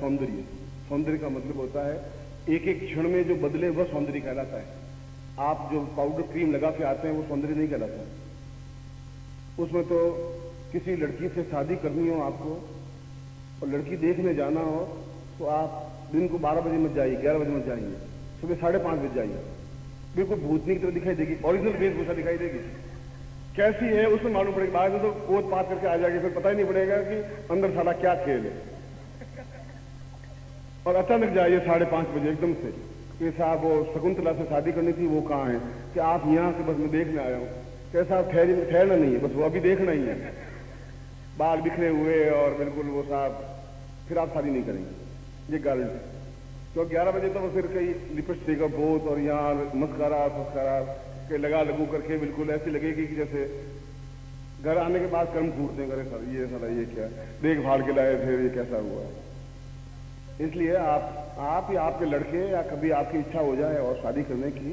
सौंदर्य। सौंदर्य का मतलब होता है एक एक क्षण में जो बदले वह सौंदर्य कहलाता है। आप जो पाउडर क्रीम लगा के आते हैं वो सौंदर्य नहीं कहलाता है। उसमें तो किसी लड़की से शादी करनी हो आपको और लड़की देखने जाना हो तो आप दिन को 12 बजे मत जाइए, 11 बजे मत जाइए, सुबह 5:30 बजे जाइए। बिल्कुल भूतनी की तरह दिखाई देगी, ओरिजिनल वेशभूषा दिखाई देगी। कैसी है उसमें मालूम पड़ेगा, बाद में तो कोट पात करके आ जाएगी, फिर पता ही नहीं पड़ेगा कि अंदर सारा क्या खेल है। और अचानक जाइए 5:30 बजे एकदम से कि साहब वो शकुंतला से शादी करनी थी, वो कहाँ है? कि आप यहाँ से बस मैं देखने आया हूँ। कैसा ठहरना नहीं है, बस वो अभी देखना ही है। बाल बिखरे हुए और बिल्कुल वो साहब, फिर आप शादी नहीं करेंगे, ये गारंटी। तो 11 बजे तो वो फिर कई लिपस्टिक का बोत और यहाँ मस्कारा फस्कारा के लगा लगू करके बिल्कुल ऐसी लगेगी कि जैसे घर आने के बाद कर्म फूटते हैं, करे सर ये क्या देखभाल के लाए थे, ये कैसा हुआ। इसलिए आप या आपके लड़के या कभी आपकी इच्छा हो जाए और शादी करने की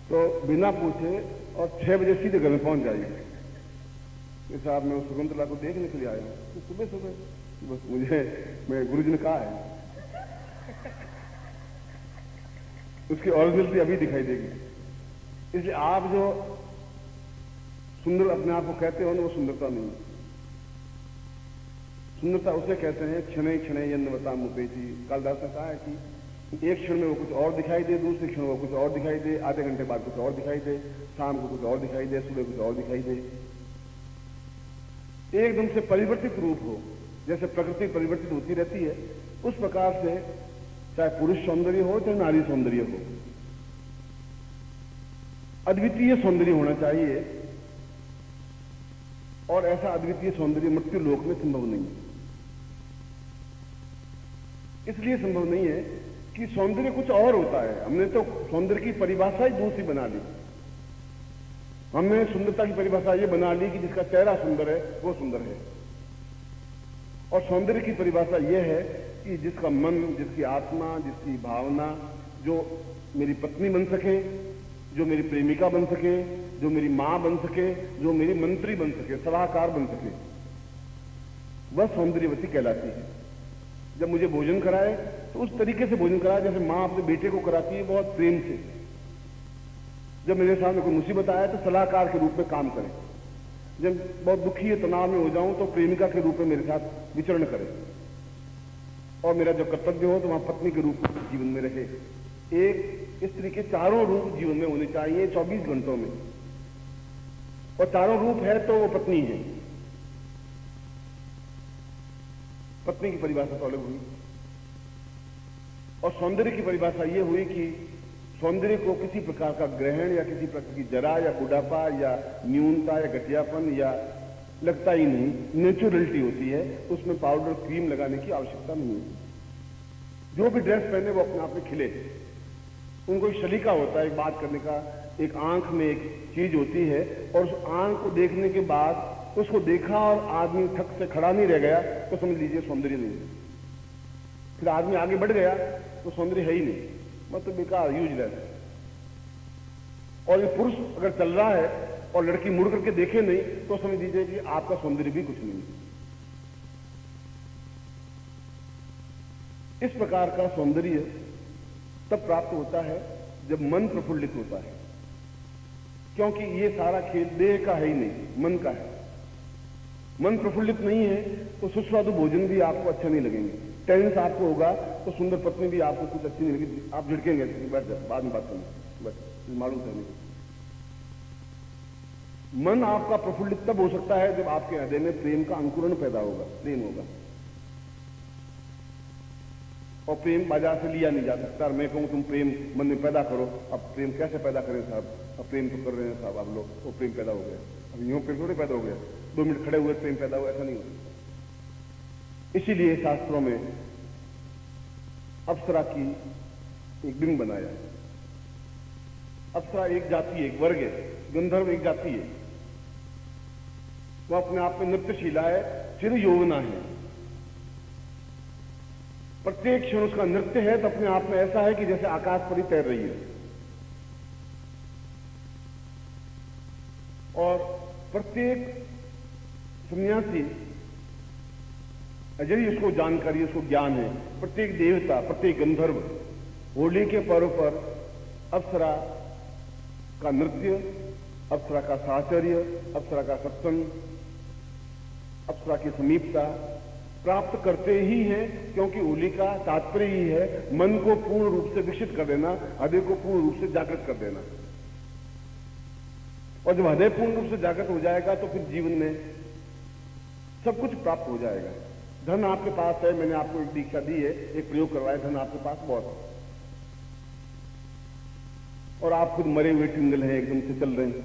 तो बिना पूछे और 6 बजे सीधे घर में पहुंच जाइए कि साहब मैं उस शकुंतला को देखने के लिए आया हूँ। तो सुबह सुबह बस मैं गुरुजी ने कहा है, उसकी ओरिजिनलिटी अभी दिखाई देगी। इसलिए आप जो सुंदर अपने आप को कहते हो ना, वो सुंदरता नहीं है। सुंदरता उसे कहते हैं क्षणे क्षणे यन्नवता मुपेति। कालिदास ने कहा है कि एक क्षण में वो कुछ और दिखाई दे, दूसरे क्षण वो कुछ और दिखाई दे, आधे घंटे बाद कुछ और दिखाई दे, शाम को कुछ और दिखाई दे, सुबह कुछ और दिखाई दे। एकदम से परिवर्तित रूप हो, जैसे प्रकृति परिवर्तित होती रहती है, उस प्रकार से चाहे पुरुष सौंदर्य हो चाहे नारी सौंदर्य हो, अद्वितीय सौंदर्य होना चाहिए। और ऐसा अद्वितीय सौंदर्य मृत्यु लोक में संभव नहीं है। इसलिए संभव नहीं है कि सौंदर्य कुछ और होता है। हमने तो सौंदर्य की परिभाषा ही दूसरी बना ली। हमने सुंदरता की परिभाषा ये बना ली कि जिसका चेहरा सुंदर है वो सुंदर है, और सौंदर्य की परिभाषा ये है कि जिसका मन, जिसकी आत्मा, जिसकी भावना, जो मेरी पत्नी बन सके, जो मेरी प्रेमिका बन सके, जो मेरी मां बन सके, जो मेरी मंत्री बन सके, सलाहकार बन सके, वह सौंदर्यवती कहलाती है। जब मुझे भोजन कराए तो उस तरीके से भोजन कराए जैसे मां अपने बेटे को कराती है, बहुत प्रेम से। जब मेरे सामने कोई मुसीबत आए तो सलाहकार के रूप में काम करे। जब बहुत दुखी है, तनाव में हो जाऊं तो प्रेमिका के रूप में मेरे साथ विचरण करे, और मेरा जो कर्तव्य हो तो वहां पत्नी के रूप में जीवन में रहे। एक स्त्री के चारों रूप जीवन में होने चाहिए 24 घंटों में, और चारों रूप है तो वो पत्नी है। पत्नी की परिभाषा तो अलग हुई, और सौंदर्य की परिभाषा ये हुई कि सौंदर्य को किसी प्रकार का ग्रहण या किसी प्रकार की जरा या बुढ़ापा या न्यूनता या घटियापन या लगता ही नहीं, नेचुरलिटी होती है। उसमें पाउडर क्रीम लगाने की आवश्यकता नहीं है। जो भी ड्रेस पहने वो अपने आप में खिले। उनको एक सलीका होता है एक बात करने का, एक आंख में एक चीज होती है, और उस आंख को देखने के बाद उसको देखा और आदमी थक से खड़ा नहीं रह गया तो समझ लीजिए सौंदर्य नहीं है। फिर आदमी आगे बढ़ गया तो सौंदर्य है ही नहीं, मतलब बेकार, यूजलेस है। और ये पुरुष अगर चल रहा है और लड़की मुड़ करके देखे नहीं तो समझ लीजिए कि आपका सौंदर्य भी कुछ नहीं है। इस प्रकार का सौंदर्य तब प्राप्त होता है जब मन प्रफुल्लित होता है, क्योंकि ये सारा खेल देह का है ही नहीं, मन का है। मन प्रफुल्लित नहीं है तो सुस्वादु भोजन भी आपको अच्छा नहीं लगेंगे, टेंस आपको होगा तो सुंदर पत्नी भी आपको कुछ अच्छी नहीं लगेगी, आप झिड़केंगे। बैठ जाए, बाद में बात करेंगे, बस मालूम करने को। मन आपका प्रफुल्लित तब हो सकता है जब आपके हृदय में प्रेम का अंकुरण पैदा होगा, प्रेम होगा। और प्रेम बाजार से लिया नहीं जा सकता। मैं कहूं तुम प्रेम मन में पैदा करो, अब प्रेम कैसे पैदा करें साहब? अब प्रेम तो कर रहे हैं साहब आप लोग, वो प्रेम पैदा हो गया। अब यूं प्रेम थोड़े पैदा हो गया, 2 मिनट खड़े हुए प्रेम पैदा हुआ, ऐसा नहीं होता। इसीलिए शास्त्रों में अप्सरा की एक बिंब बनाया। अप्सरा एक जाति है, एक वर्ग है, गंधर्व एक जाति है। वो अपने आप में नृत्यशीला है, चिर यौवना है। प्रत्येक क्षण उसका नृत्य है तो अपने आप में ऐसा है कि जैसे आकाश पर ही तैर रही है। और प्रत्येक सन्यासी यदि उसको जानकारी, उसको ज्ञान है, प्रत्येक देवता, प्रत्येक गंधर्व होली के पर्व पर अप्सरा का नृत्य, अप्सरा का साहचर्य, अप्सरा का सत्संग, अप्सरा की समीपता प्राप्त करते ही हैं, क्योंकि होली का तात्पर्य ही है मन को पूर्ण रूप से विकसित कर देना, हृदय को पूर्ण रूप से जागृत कर देना। और जब हृदय पूर्ण रूप से जागृत हो जाएगा तो फिर जीवन में सब कुछ प्राप्त हो जाएगा। धन आपके पास है, मैंने आपको एक दीक्षा दी है, एक प्रयोग करवाया, धन आपके पास बहुत है और आप खुद मरे हुए टिंगल हैं, एकदम से चल रहे हैं,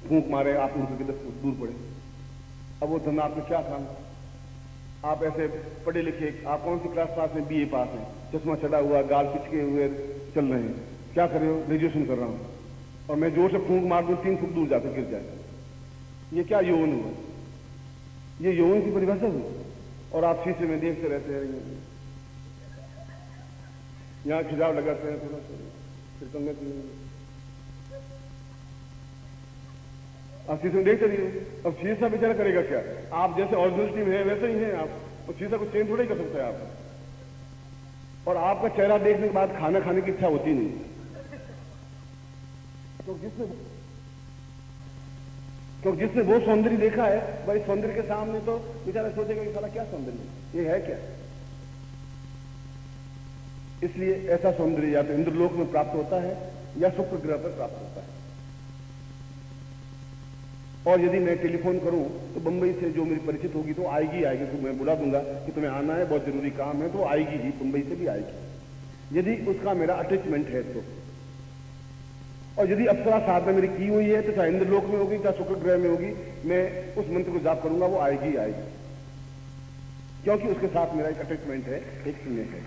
फूंक मारे आप उनके 10 फुट दूर पड़े। अब वो धन आपने क्या काम? आप ऐसे पढ़े लिखे, आप कौन सी क्लास पास हैं? बीए पास हैं, चश्मा चढ़ा हुआ, गाल पिचके हुए चल रहे हैं, क्या कर रहे हो? ग्रेजुएशन कर रहा हूं और मैं जोर से फूंक मार दूं 3 फुट दूर जाकर गिर जाए। ये क्या यौवन हुआ? ये यौवन की परिभाषा हुई। और आप शीशे में देखते रहते हैं, यहां खिजाव लगाते हैं थोड़ा सा, फिर कंगे आप शीशे में देखते रहिए। अब शीशा बेचारा करेगा क्या? आप जैसे ओरिजिनलिटी में है वैसे ही हैं आप, तो शीशा को चेंज थोड़ा ही कर सकते हैं आप। और आपका चेहरा देखने के बाद खाना खाने की इच्छा होती नहीं। तो जिसने वो सौंदर्य देखा है, भाई सौंदर्य के सामने तो बेचारा सोचेगा कि साला क्या सौंदर्य, ये है क्या? इसलिए ऐसा सौंदर्य या तो इंद्रलोक में प्राप्त होता है या शुक्र ग्रह पर प्राप्त होता है। और यदि मैं टेलीफोन करूं तो बंबई से जो मेरी परिचित होगी तो आएगी तो मैं बुला दूंगा कि तुम्हें आना है, बहुत जरूरी काम है, तो आएगी ही, बंबई से भी आएगी, यदि उसका मेरा अटैचमेंट है तो। और यदि अप्सरा साधना मेरी की हुई है तो चाहे इंद्रलोक में होगी चाहे शुक्र ग्रह में होगी, मैं उस मंत्र को जाप करूंगा, वो आएगी, क्योंकि उसके साथ मेरा एक अटैचमेंट है, एक स्नेह है।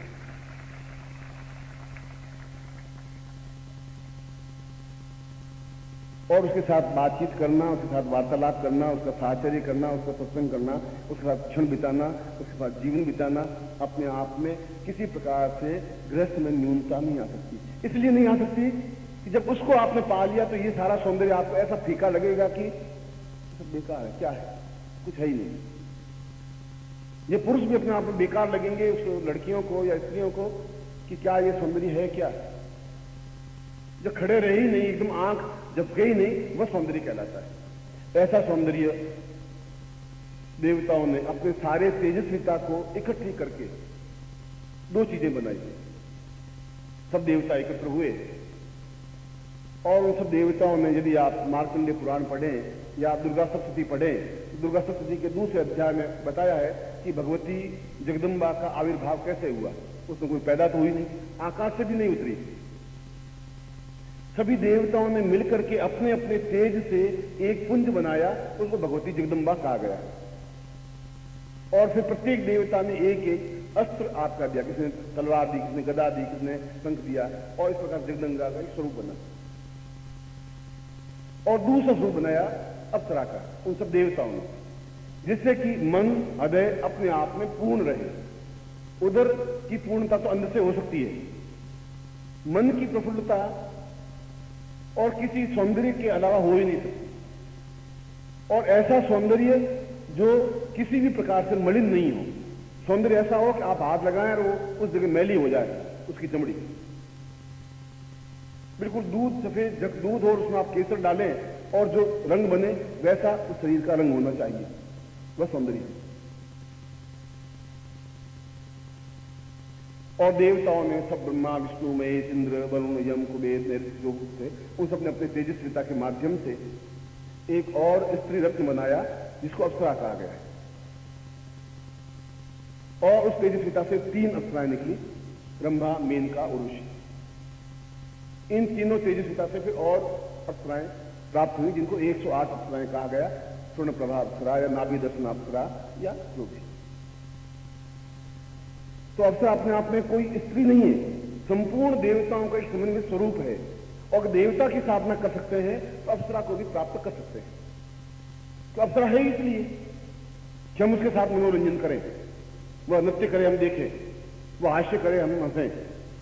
और उसके साथ बातचीत करना, उसके साथ वार्तालाप करना, उसका साहचर्य करना, उसका सत्संग करना, उसके साथ क्षण बिताना, उसके साथ जीवन बिताना, अपने आप में किसी प्रकार से गृहस्थ में न्यूनता नहीं आ सकती। इसलिए नहीं आ सकती कि जब उसको आपने पा लिया तो ये सारा सौंदर्य आपको ऐसा फीका लगेगा कि सब बेकार है, क्या है, कुछ है ही नहीं। ये पुरुष भी अपने आप में बेकार लगेंगे उस लड़कियों को या स्त्रियों को कि क्या ये सौंदर्य है क्या? जब खड़े रहे ही नहीं, एकदम आंख जब गई नहीं, वह सौंदर्य कहलाता है। ऐसा सौंदर्य देवताओं ने अपने सारे तेजस्विता को इकट्ठी करके 2 चीजें बनाई। सब देवता एकत्र हुए और उन सब देवताओं ने, यदि आप मार्कंडेय पुराण पढ़ें या आप दुर्गा सप्तशती पढ़ें, दुर्गा सप्तशती के 2 अध्याय में बताया है कि भगवती जगदम्बा का आविर्भाव कैसे हुआ। उसमें कोई पैदा तो हुई नहीं, आकाश से भी नहीं उतरी। सभी देवताओं ने मिलकर के अपने अपने तेज से एक पुंज बनाया, उसको भगवती जगदम्बा कहा गया। और फिर प्रत्येक देवता ने एक एक अस्त्र आपका दिया, किसने तलवार दी, किसने गदा दी, किसने शंख दिया, और इस प्रकार जगदम्बा का एक स्वरूप बना। और दूसरा स्वरूप बनाया अप्सरा का, उन सब देवताओं ने, जिससे कि मन हृदय अपने आप में पूर्ण रहे। उधर की पूर्णता तो अंदर से हो सकती है, मन की प्रफुल्लता और किसी सौंदर्य के अलावा हो ही नहीं सकती। और ऐसा सौंदर्य जो किसी भी प्रकार से मलिन नहीं हो, सौंदर्य ऐसा हो कि आप हाथ लगाएं और वो उस जगह मैली हो जाए, उसकी चमड़ी बिल्कुल दूध, सफेद दूध, और उसमें आप केसर डालें और जो रंग बने वैसा उस शरीर का रंग होना चाहिए, वह सौंदर्य। और देवताओं ने सब, ब्रह्मा विष्णु महेश इंद्र वरुण यम कुबेर जो थे, उन सब ने अपने तेजस्विता के माध्यम से एक और स्त्री रत्न बनाया जिसको अप्सरा कहा गया है। और उस तेजस्विता से 3 अप्सराएं निकली, ब्रह्मा, मेनका, उर्वशी। इन तीनों तेजस्विता से फिर और अप्सराएं प्राप्त हुई, जिनको 108 अप्सराएं कहा गया, स्वर्ण प्रभा अप्सरा या नाभि दर्शन अप्सरा या जो भी। तो अप्सरा अपने आप में कोई स्त्री नहीं है, संपूर्ण देवताओं का एक समन्वय स्वरूप है। और देवता की साधना कर सकते हैं तो अप्सरा को भी प्राप्त कर सकते हैं। तो अप्सरा है इसलिए कि हम उसके साथ मनोरंजन करें, वह नृत्य करे हम देखें, वह हास्य करे हम हंसें,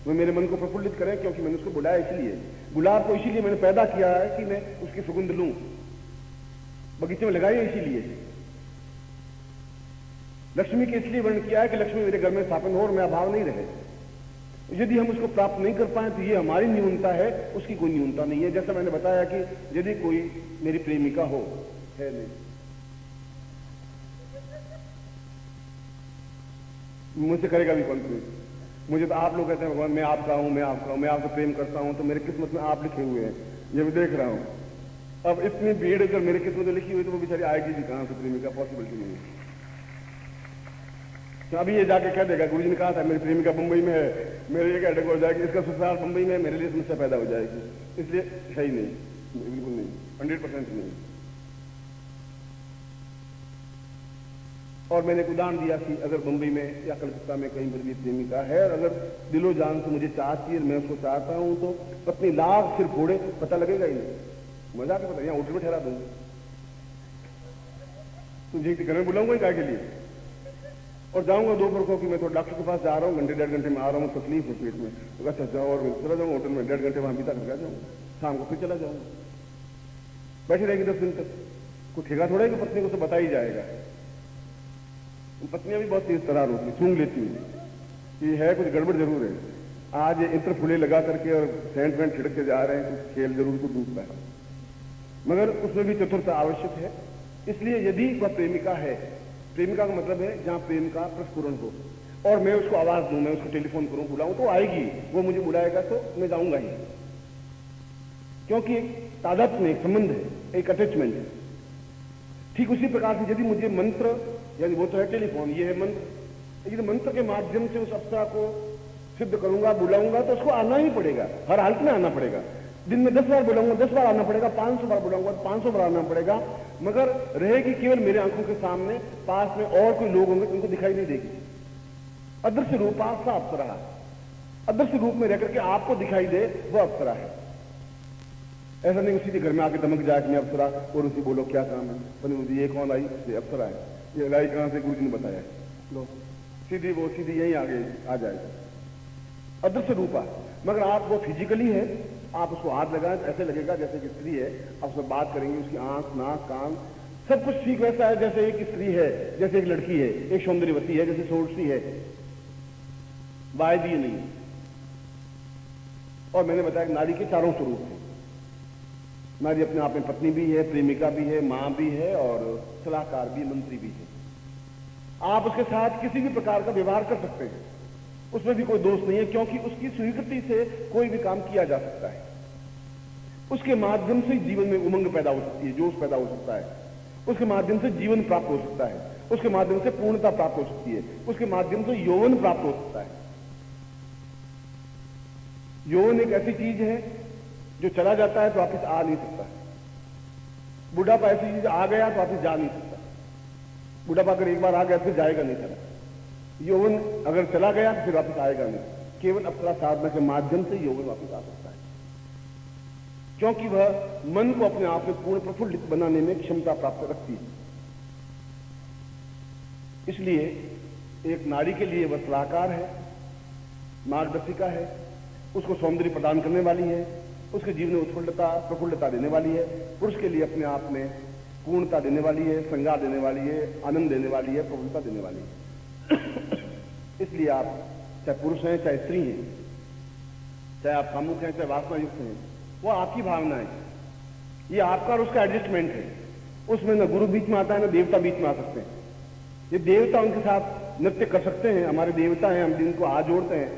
वह मेरे मन को प्रफुल्लित करें, क्योंकि मैंने उसको बुलाया इसलिए। गुलाब को इसीलिए मैंने पैदा किया है कि मैं उसकी सुगंध लूं, बगीचे में लगाई इसीलिए। लक्ष्मी के इसलिए वर्णन किया है कि लक्ष्मी मेरे घर में स्थापन हो और मैं अभाव नहीं रहे। यदि हम उसको प्राप्त नहीं कर पाए तो ये हमारी न्यूनता है, उसकी कोई न्यूनता नहीं है। जैसा मैंने बताया कि यदि कोई मेरी प्रेमिका हो, है नहीं, मुझसे करेगा भी कौन कोई? मुझे तो आप लोग कहते हैं भगवान मैं आपका हूं, मैं आपका हूं, मैं आपसे प्रेम करता हूं, तो मेरे किस्मत में आप लिखे हुए हैं, ये मैं देख रहा हूं। अब इतनी भीड़ अगर मेरे किस्मत में लिखी हुई तो वो बेचारी आएगी भी कहां से प्रेमिका? पॉसिबिलिटी नहीं है। तो अभी ये जाके कह देगा गुरुजी ने कहा था मेरी प्रेमिका मुंबई में है, मेरे एक अटैक हो जाएगी, इसका ससुराल मुंबई में, मेरे लिए समस्या पैदा हो जाएगी, इसलिए है ही नहीं, बिल्कुल नहीं, 100% नहीं। और मैंने एक उदाहरण दिया कि अगर मुंबई में या कलकत्ता में कहीं मेरी प्रेमिका है और अगर दिलो जान से मुझे चाहती है, मैं उसको चाहता हूं, तो पत्नी लाख सिर फोड़े पता लगेगा ही नहीं। मजा के पता, यहाँ होटल में ठहरा दूंगी, तुझे घर में बुलाऊंगा क्या के लिए, और जाऊंगा दोपहर को कि मैं तो डॉक्टर के पास जा रहा हूँ, घंटे 1.5 घंटे में आ रहा हूँ, तकलीफ है पेट में, तो अच्छा जाओ और चला जाऊंगा होटल में, 1.5 घंटे वहां बीता करके आ जाऊंगा, शाम को फिर चला जाऊंगा, बैठी रहेगी 10 दिन तक। कुछ ठेका थोड़ा है कि पत्नी को तो बता ही जाएगा। पत्नियां भी बहुत तेज तरार होती, सूंघ लेती है कि है कुछ गड़बड़ जरूर है। आज इत्र फुले लगा करके और सेंट वेंट छिड़क के जा रहे हैं, कुछ खेल जरूर को डूबता है, मगर उसमें भी चतुरता आवश्यक है। इसलिए यदि वह प्रेमिका है, प्रेमिका का मतलब है जहां प्रेम का प्रस्फुरण हो, और मैं उसको आवाज दूं, मैं उसको टेलीफोन करूं, बुलाऊं, तो आएगी, वो मुझे बुलाएगा तो मैं जाऊंगा ही, क्योंकि एक तादात्म्य, एक संबंध है, एक अटैचमेंट है। ठीक उसी प्रकार से यदि मुझे मंत्र, यानी वो तो है टेलीफोन, ये है मंत्र, लेकिन मंत्र के माध्यम से उस अप्सरा को सिद्ध करूंगा, बुलाऊंगा, तो उसको आना ही पड़ेगा, हर हालत में आना पड़ेगा। दिन में 10 बार बुलाऊंगा, 10 बार आना पड़ेगा, 500 बार बुलाऊंगा तो 500 बार आना पड़ेगा, मगर रहेगी केवल मेरे आंखों के सामने, पास में और कोई लोग होंगे उनको दिखाई नहीं देगी। अदृश्य रूप सा अप्सरा, अदृश्य रूप में रह करके आपको दिखाई दे, वो अप्सरा है। ऐसा नहीं उसी के घर में आके धमक जाए कि मैं अप्सरा, और उसी बोलो क्या काम है, पर ये कौन आई? ये अप्सरा है, ये लाई कहां से? गुरु जी ने बताया, लो सीधी वो सीधी यही आगे आ जाएगा, अदृश्य रूपा। मगर आप वो फिजिकली है, आप उसको हाथ लगाएं तो ऐसे लगेगा जैसे कि स्त्री है, आप उससे बात करेंगे, उसकी आंख, नाक, कान सब कुछ ठीक वैसा है जैसे एक स्त्री है, जैसे एक लड़की है, एक सौंदर्यवती है, जैसे सोर्सी है, वायदीय नहीं। और मैंने बताया कि नारी के चारों स्वरूप हैं। नारी अपने आप में पत्नी भी है, प्रेमिका भी है, मां भी है, और सलाहकार भी, मंत्री भी है। आप उसके साथ किसी भी प्रकार का व्यवहार कर सकते हैं, उसमें भी कोई दोष नहीं है, क्योंकि उसकी स्वीकृति से कोई भी काम किया जा सकता है। उसके माध्यम से जीवन में उमंग पैदा हो सकती है, जोश पैदा हो सकता है, उसके माध्यम से जीवन प्राप्त हो सकता है, उसके माध्यम से पूर्णता प्राप्त हो सकती है, उसके माध्यम से यौवन प्राप्त हो सकता है। यौवन एक ऐसी चीज है जो चला जाता है तो वापिस आ नहीं सकता। बुढ़ापा ऐसी चीज आ गया तो वापिस जा नहीं सकता। बुढ़ापा अगर एक बार आ गया फिर जाएगा नहीं चला। यौवन अगर चला गया तो फिर वापिस आएगा नहीं। केवल अप्सरा साधना के माध्यम से यौवन वापिस आ सकता है, क्योंकि वह मन को अपने आप में पूर्ण प्रफुल्लित बनाने में क्षमता प्राप्त रखती है। इसलिए एक नारी के लिए वह सलाहकार है, मार्गदर्शिका है, उसको सौंदर्य प्रदान करने वाली है, उसके जीवन में उत्फुल्लता प्रफुल्लता देने वाली है, पुरुष के लिए अपने आप में पूर्णता देने वाली है, श्रृंगार देने वाली है, आनंद देने वाली है, प्रफुल्लता देने वाली है। इसलिए आप चाहे पुरुष हैं चाहे स्त्री हैं, चाहे आप कामुक हैं चाहे वासना युक्त हैं, वो आपकी भावना है, ये आपका और उसका एडजस्टमेंट है। उसमें न गुरु बीच में आता है न देवता बीच में आ सकते हैं। ये देवता उनके साथ नृत्य कर सकते हैं, हमारे देवता हैं, हम जिनको हाथ जोड़ते हैं।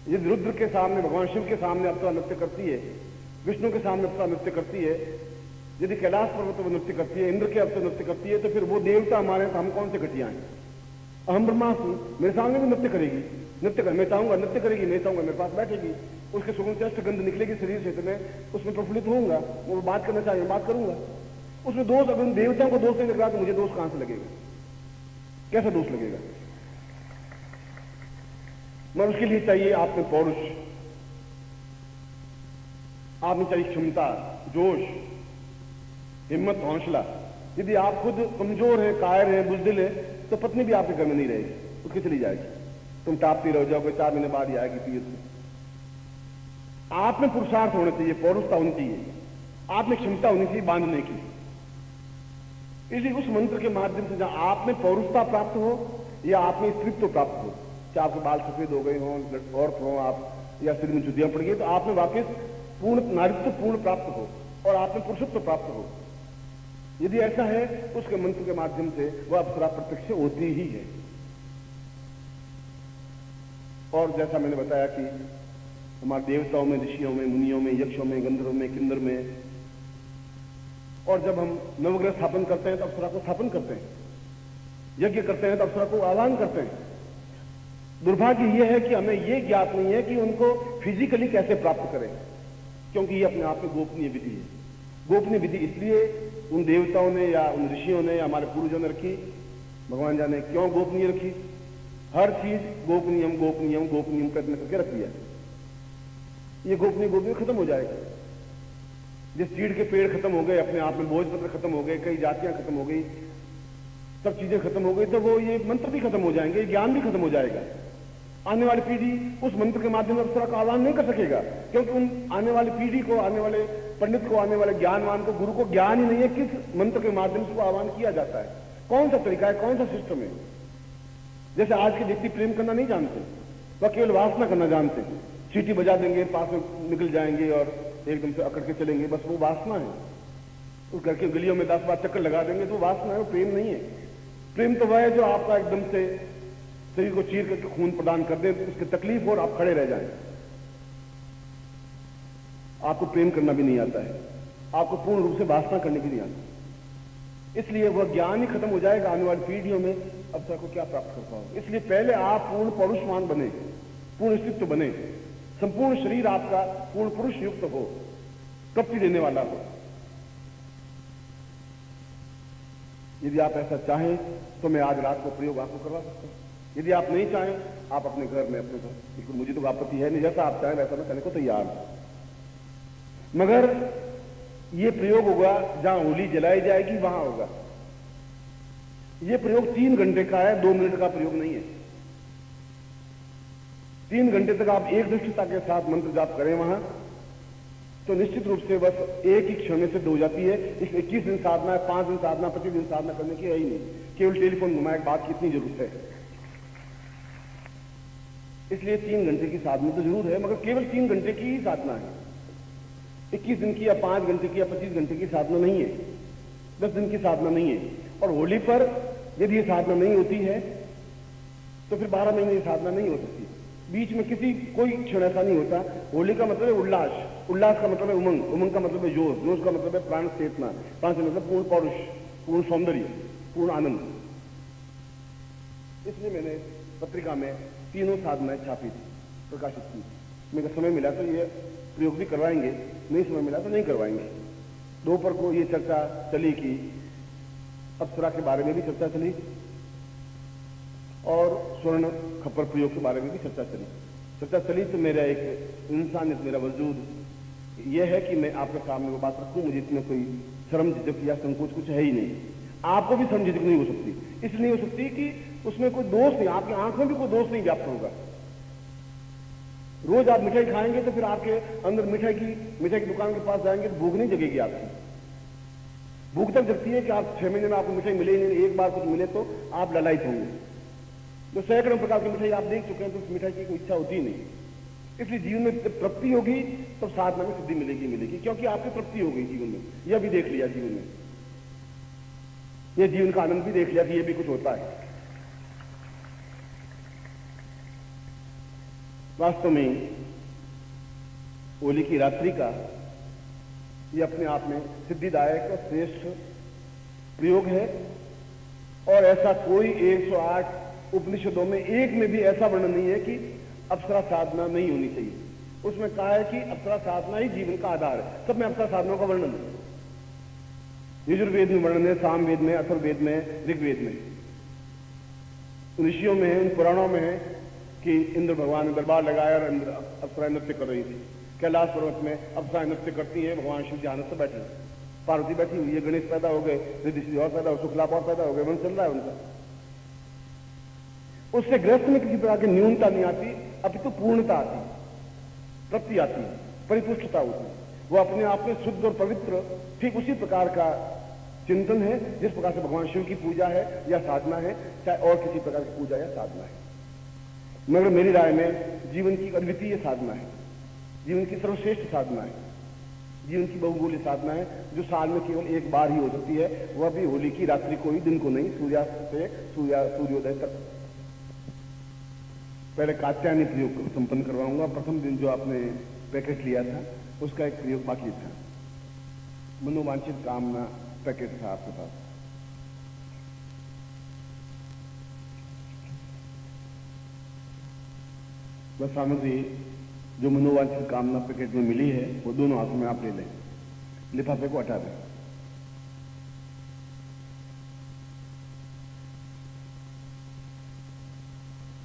ये रुद्र के सामने, भगवान शिव के सामने अप्सरा नृत्य करती है, विष्णु के सामने अप्सरा नृत्य करती है, यदि कैलाश पर्वत पर नृत्य करती है, इंद्र के अप्सरा नृत्य करती है, तो फिर वो देवता हमारे, तो हम कौन से घटिया हैं? अहम ब्रह्मास्मि, मेरे सामने भी नृत्य करेगी, नृत्य कर, मैं चाहूंगा नृत्य करेगी, मैं चाहूंगा मेरे पास बैठेगी, उसके सुगंध से अष्टगंध निकलेगी शरीर से, तो मैं उसमें प्रफुल्लित होऊंगा, वो बात करना चाहिए बात करूंगा। उसमें दोष, अगर देवताओं को दोष नहीं लग रहा तो मुझे दोष कहां से लगेगा? कैसा दोष लगेगा? मगर उसके लिए चाहिए आप में पौरुष, आप में चाहिए क्षमता, जोश, हिम्मत, हौसला। यदि आप खुद कमजोर हैं, कायर हैं, बुजदिल हैं, तो पत्नी भी आपके घर में नहीं रहेगी, उसकी चली जाएगी, तुम टापती रह जाओगे, 4 महीने बाद ही आएगी पीएस में। आप में पुरुषार्थ होना चाहिए, पौरुषता होनी चाहिए, आप में क्षमता होनी चाहिए बांधने की। इसलिए उस मंत्र के माध्यम से जहां आप में पौरुषता प्राप्त हो या आप में स्त्रीत्व प्राप्त हो, चाहे आपके बाल सफेद हो गए हों, औरत हो आप, या शरीर में जुतियां पड़ गई, तो आप में वापस पूर्ण नारित्व पूर्ण प्राप्त हो और आप में पुरुषत्व प्राप्त हो। यदि ऐसा है उसके मंत्र के माध्यम से वह अप्सरा प्रत्यक्ष होती ही है। और जैसा मैंने बताया कि हमारे देवताओं में, ऋषियों में, मुनियों में, यक्षों में, गंधर्वों में, किन्नर में, और जब हम नवग्रह स्थापन करते हैं तो अप्सरा को स्थापन करते हैं, यज्ञ करते हैं तो अप्सरा को आह्वान करते हैं। दुर्भाग्य यह है कि हमें यह ज्ञात नहीं है कि उनको फिजिकली कैसे प्राप्त करें, क्योंकि यह अपने आप में गोपनीय विधि है। गोपनीय विधि इसलिए उन देवताओं ने या उन ऋषियों ने या हमारे पूर्वजों ने रखी, भगवान जाने क्यों गोपनीय रखी। हर चीज गोपनीयम गोपनीयम गोपनीयम करने करके रख दिया। ये गोपनीय खत्म हो जाएगा। जिस चीड़ के पेड़ खत्म हो गए, अपने आप में भोजपत्र खत्म हो गए, कई जातियां खत्म हो गई, सब चीजें खत्म हो गई, तो वो ये मंत्र भी खत्म हो जाएंगे, ज्ञान भी खत्म हो जाएगा। आने वाली पीढ़ी उस मंत्र के माध्यम से अप्सरा का आह्वान नहीं कर सकेगा, क्योंकि उन आने वाली पीढ़ी को, आने वाले पंडित को, आने वाले ज्ञानवान को, गुरु को ज्ञान ही नहीं है किस मंत्र के माध्यम से वो आह्वान किया जाता है, कौन सा तरीका है, कौन सा सिस्टम है। जैसे आज के व्यक्ति प्रेम करना नहीं जानते, वह केवल वासना करना जानते हैं। सीटी बजा देंगे, पास में निकल जाएंगे और एकदम से अकड़ के चलेंगे, बस वो वासना है। उस घर के गलियों में 10 बार चक्कर लगा देंगे तो वासना है, वो प्रेम नहीं है। प्रेम तो वह है जो आपका एकदम से शरीर को चीर करके खून प्रदान कर दे, उसकी तकलीफ और आप खड़े रह जाएं। आपको प्रेम करना भी नहीं आता है, आपको पूर्ण रूप से वासना करने भी नहीं आता। इसलिए वह ज्ञान ही खत्म हो जाएगा। आने वाली पीढ़ियों में अप्सरा को क्या प्राप्त कर पाओगे। इसलिए पहले आप पूर्ण पौरुषवान बने, पूर्ण अस्तित्व बने, संपूर्ण शरीर आपका पूर्ण पुरुष युक्त हो, तृप्ति देने वाला हो। यदि आप ऐसा चाहें तो मैं आज रात को प्रयोग आपको करवा सकता हूं। यदि आप नहीं चाहें, आप अपने घर में, अपने घर, मुझे तो आपत्ति है नहीं, जैसा आप चाहें वैसा मैं करने को तैयार हूं। मगर यह प्रयोग होगा जहां होली जलाई जाएगी वहां होगा। यह प्रयोग 3 घंटे का है, 2 मिनट का प्रयोग नहीं है। 3 घंटे तक आप एक दृष्टता के साथ मंत्र जाप करें वहां, तो निश्चित रूप से बस एक ही क्षण में सिद्ध हो जाती है। इस 21 दिन साधना है, 5 दिन साधना, 25 दिन साधना करने की है ही नहीं। केवल टेलीफोन घुमाए बात की इतनी जरूरत है। इसलिए 3 घंटे की साधना तो जरूर है, मगर केवल 3 घंटे की ही साधना है। 21 दिन की या 5 घंटे की या 25 घंटे की साधना नहीं है, 10 दिन की साधना नहीं है। और होली पर यदि ये साधना नहीं होती है तो फिर 12 महीने की साधना नहीं हो सकती। बीच में किसी कोई क्षण ऐसा नहीं होता। होली का मतलब है उल्लास, उल्लास का मतलब है उमंग, उमंग का मतलब है जोश, जोश का मतलब है प्राण चेतना, प्राण से मतलब पूर्ण पौरुष, पूर्ण सौंदर्य, पूर्ण आनंद। इसलिए मैंने पत्रिका में तीनों साधनाएं छापी थी, प्रकाशित की। मेरे समय मिला तो ये प्रयोग भी करवाएंगे, नहीं समय मिला तो नहीं करवाएंगे। दोपहर को ये चर्चा चली कि अप्सरा के बारे में भी चर्चा चली और स्वर्ण खप्पर प्रयोग के बारे में भी चर्चा चली। तो मेरा एक इंसानियत, मेरा वजूद यह है कि मैं आपके सामने वो बात रखूं। मुझे इसमें कोई शर्म झिझक या संकोच कुछ है ही नहीं। आपको भी शर्म झिझक नहीं हो सकती, इसलिए नहीं हो सकती कि उसमें कोई दोष नहीं, आपकी आंख में भी कोई दोष नहीं व्याप्त होगा। रोज आप मिठाई खाएंगे तो फिर आपके अंदर मिठाई की दुकान के पास जाएंगे तो भूख नहीं जगेगी आपकी। भूख तक जगती है कि आप 6 महीने में आपको मिठाई मिले ही नहीं, एक बार कुछ मिले तो आप ललायित होंगे। तो सैकड़ों प्रकार की मिठाई आप देख चुके हैं, तो उस मिठाई की कोई इच्छा होती ही नहीं। इसलिए जीवन में जब तृप्ति होगी तब साधना में सिद्धि मिलेगी, क्योंकि आपकी तृप्ति हो गई जीवन में। यह भी देख लिया जीवन में, यह जीवन का आनंद भी देख लिया कि यह भी कुछ होता है। वास्तव में होली की रात्रि का यह अपने आप में सिद्धिदायक और श्रेष्ठ प्रयोग है। और ऐसा कोई 108 उपनिषदों में एक में भी ऐसा वर्णन नहीं है कि अप्सरा साधना नहीं होनी चाहिए। उसमें कहा है कि अप्सरा साधना ही जीवन का आधार है। सब में अप्सरा साधनाओं का वर्णन है। यजुर्वेद में वर्णन है, सामवेद में, अथर्ववेद में, ऋग्वेद में, ऋषियों में है, उन पुराणों में है कि इंद्र भगवान ने दरबार लगाया और अप्सराएं नृत्य कर रही थी। कैलाश पर्वत में अप्सराएं नृत्य करती है, भगवान शिव ध्यान से बैठे, पार्वती बैठी हुई है, गणेश पैदा हो गए, ऋषि और पैदा हो, शुक्लाप और पैदा हो गए, मन चल रहा है उनका। उससे गृहस्थ में किसी तरह की न्यूनता नहीं आती, अपितु पूर्णता आती, तृप्ति आती, परिपुष्टता होती। वो अपने आप में शुद्ध और पवित्र ठीक उसी प्रकार का चिंतन है जिस प्रकार से भगवान शिव की पूजा है या साधना है, चाहे और किसी प्रकार की पूजा या साधना है। मगर मेरी राय में जीवन की अद्वितीय साधना है, जीवन की सर्वश्रेष्ठ साधना है, जीवन की बहुमूल्य साधना है, जो साल में केवल एक बार ही हो सकती है, वह भी होली की रात्रि को ही, दिन को नहीं, सूर्यास्त से सूर्योदय तक। पहले कात्यायनी प्रयोग संपन्न करवाऊंगा। प्रथम दिन जो आपने पैकेट लिया था उसका एक प्रयोग बाकी था। मनोवांछित कामना पैकेट था आपके पास। वह सामग्री जो मनोवांछित कामना पैकेट में मिली है वो दोनों हाथों में आप ले लें, लिफाफे को हटा दें।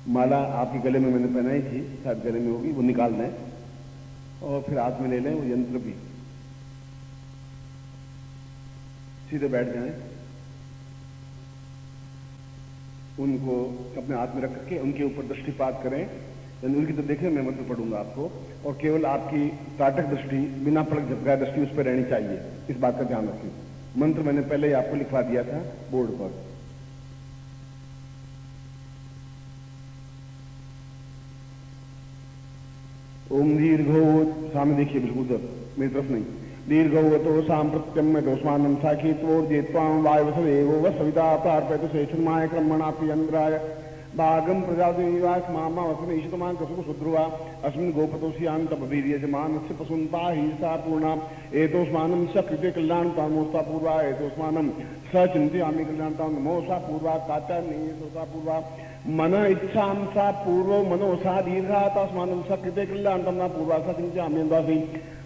माला आपके गले में मैंने पहनाई थी, शायद गले में होगी, वो निकाल दें और फिर हाथ में ले लें वो यंत्र भी। सीधे बैठ जाएं, उनको अपने हाथ में रख के उनके ऊपर दृष्टिपात करें, उनकी तो देखें, मैं मंत्र पढ़ूंगा आपको, और केवल आपकी ताटक दृष्टि, बिना पलक झपकाए दृष्टि उस पर रहनी चाहिए। इस बात का ध्यान रखें। मंत्र मैंने पहले ही आपको लिखवा दिया था बोर्ड पर। ओम दीर्घो, सामने देखिए बिल्कुल उधर, मेरी तरफ नहीं। दीर्घवतो सांप्रत्यम दोषमानम साखित्वोर्जेत्वाम वायवसवेवो वसविता प्रार्पयतु शेषन्माय क्रमणापि यंद्राय भागम प्रजातिनिवास मामा वसने ईशतमान कसुक सुध्रुवा अस्मिन् गोपतोषियां तपवीर्यजमानस्य पशुन्ता ही सा पूर्णा एतोस्मानं स कृते कल्याणतां नमोस्ता पूर्वा एतोस्मानं स चिन्तयामि कल्याणतां नमोसा पूर्वा कात्यायनीयसा पूर्वा मन इच्छां सा पूर्वो मनोसा दीर्घा तस्मानं स कृते कल्याणतां न पूर्वा स चिन्तयामि दासी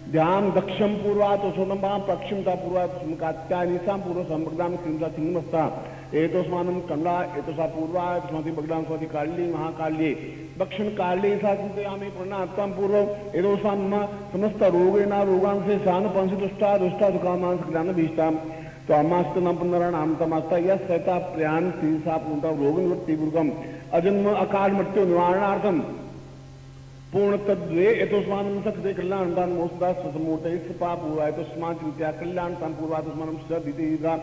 ध्यान दक्षम पूर्वात सोनम पक्षिमता पूर्वात कात्यायनीसां पूर्व संबग्दाम क्रीमता चिन्नमस्ता एतोस्मानं कन्ना एतोसा पूर्वा एतस्माति बग्दाम स्वाति काल्ये महाकाल्ये दक्षिण काल्ये सा चिन्तयामि प्रणात्तां पूर्व एतोसां समस्त रोगेना रोगांसे सान पंसि दुष्टा दुष्टा दुकामांस ज्ञानभीष्टां तो अमास्तनां पुनराणां तमास्ता यः सैता प्रयान्ति सा पूर्णता रोगनिवृत्तिपूर्वकम् अजन्म अकाल मृत्यु निवारणार्थं पूर्ण तद्वे एतोस्मानं सकृते कल्याणतां नमोस्तुते स्वसमूर्तये सपा पूर्वा एतोस्मान् चिन्त्या कल्याणतां पूर्वा एतोस्मानं सदीर्घा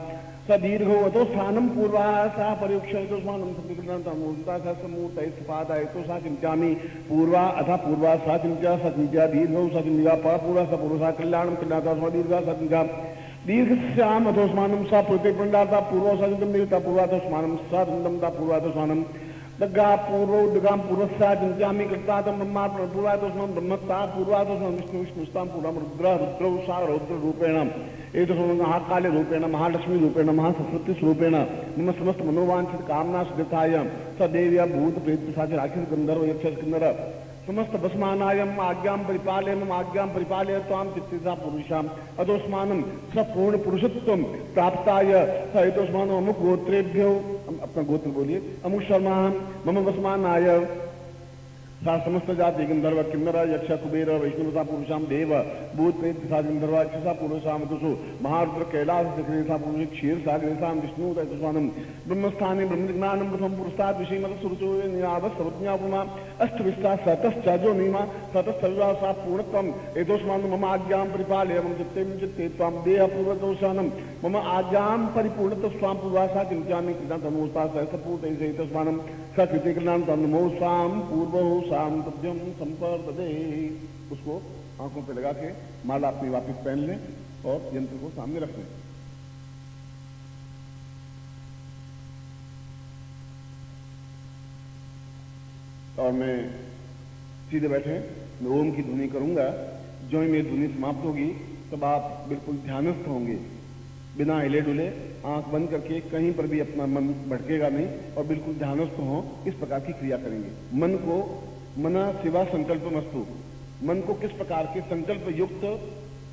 सदीर्घो अतोस्थानं पूर्वा सा पर्युक्ष एतोस्मानं सकृते कल्याणतां नमोस्तुते समूर्तये सपादा एतोसा चिन्त्यामि पूर्वा अथा पूर्वा सा चिन्त्या सचिन्त्या दीर्घौ सा चिन्त्या पूर्वा सा पूर्वा सा कल्याणं कल्याणता स्वदीर्घा सा चिन्त्या दीर्घस्याम अथोस्मानं सा प्रतिपण्डाता पूर्वा सा चिन्तं दीर्घता पूर्वा अथोस्मानं सा चिन्तं पूर्वा अथोस्मानं दग्गा पूर्व उद्गाम पूर्वस्या चिन्त्यामि कृतातं ब्रह्मात्मन पूर्वातोस्मानं ब्रह्मत्ता पूर्वातोस्मानं विष्णु विष्णुस्तां पूर्वं रुद्र रुद्रौ सा रौद्र रूपेण एतस्मात् महाकाले रूपेण महालक्ष्मी रूपेण महासरस्वती स्वरूपेण मम समस्त मनोवांछित कामना सिद्धाय सदेव्या भूत प्रेत पिशाच राक्षस गंधर्व यक्ष किन्नर समस्त भस्मानायम आज्ञां परिपालय मम आज्ञां परिपालय त्वां चित्तिसा पुरुषाम् अदोस्मानं स पूर्ण पुरुषत्वं प्राप्ताय स एतोस्मानं अमुक गोत्रेभ्यो, अपना गोत्र बोलिए, अमुक शर्मा मम भस्मानाय सा समस्त जाति गंधर्व किन्नर यक्ष कुबेर वैष्णवसा पुरुषां देव भूत प्रेत पिशाच गंधर्व यक्षसा पुरुषां तुषु महारुद्र कैलास चक्रेसा पुरुष क्षीर सागरेसां विष्णु तैतस्मानं ब्रह्मस्थाने ब्रह्मज्ञानं प्रथम पुरुषात् विषयमत सुरचो निरावस सर्वज्ञापुमा अष्टविष्टा सतश्चो नीमा सतस्तविवा सा पूर्णत्वम् एतोस्मानं मम आज्ञां परिपालय मम चित्ते त्वां देह पूर्वतोषानं मम आज्ञां परिपूर्णतः स्वां पूर्वा सा चिन्त्यामि कृतान्तमोस्ता सहस्रपूर्तैः एतस्मानं स कृते कल्याणतां नमो स्वां पूर्वो तभ्यम संपर्दे। उसको आंखों पे लगा के माला अपनी वापिस पहन लें और यंत्र को सामने रख लें। और मैं सीधे बैठे, मैं ओम की ध्वनि करूंगा। जो ही मेरी ध्वनि समाप्त होगी तब आप बिल्कुल ध्यानस्थ होंगे, बिना हिले डुले, आंख बंद करके, कहीं पर भी अपना मन भटकेगा नहीं और बिल्कुल ध्यानस्थ हो। इस प्रकार की क्रिया करेंगे। मन को मना शिवा संकल्प मस्तु, मन को किस प्रकार के संकल्प युक्त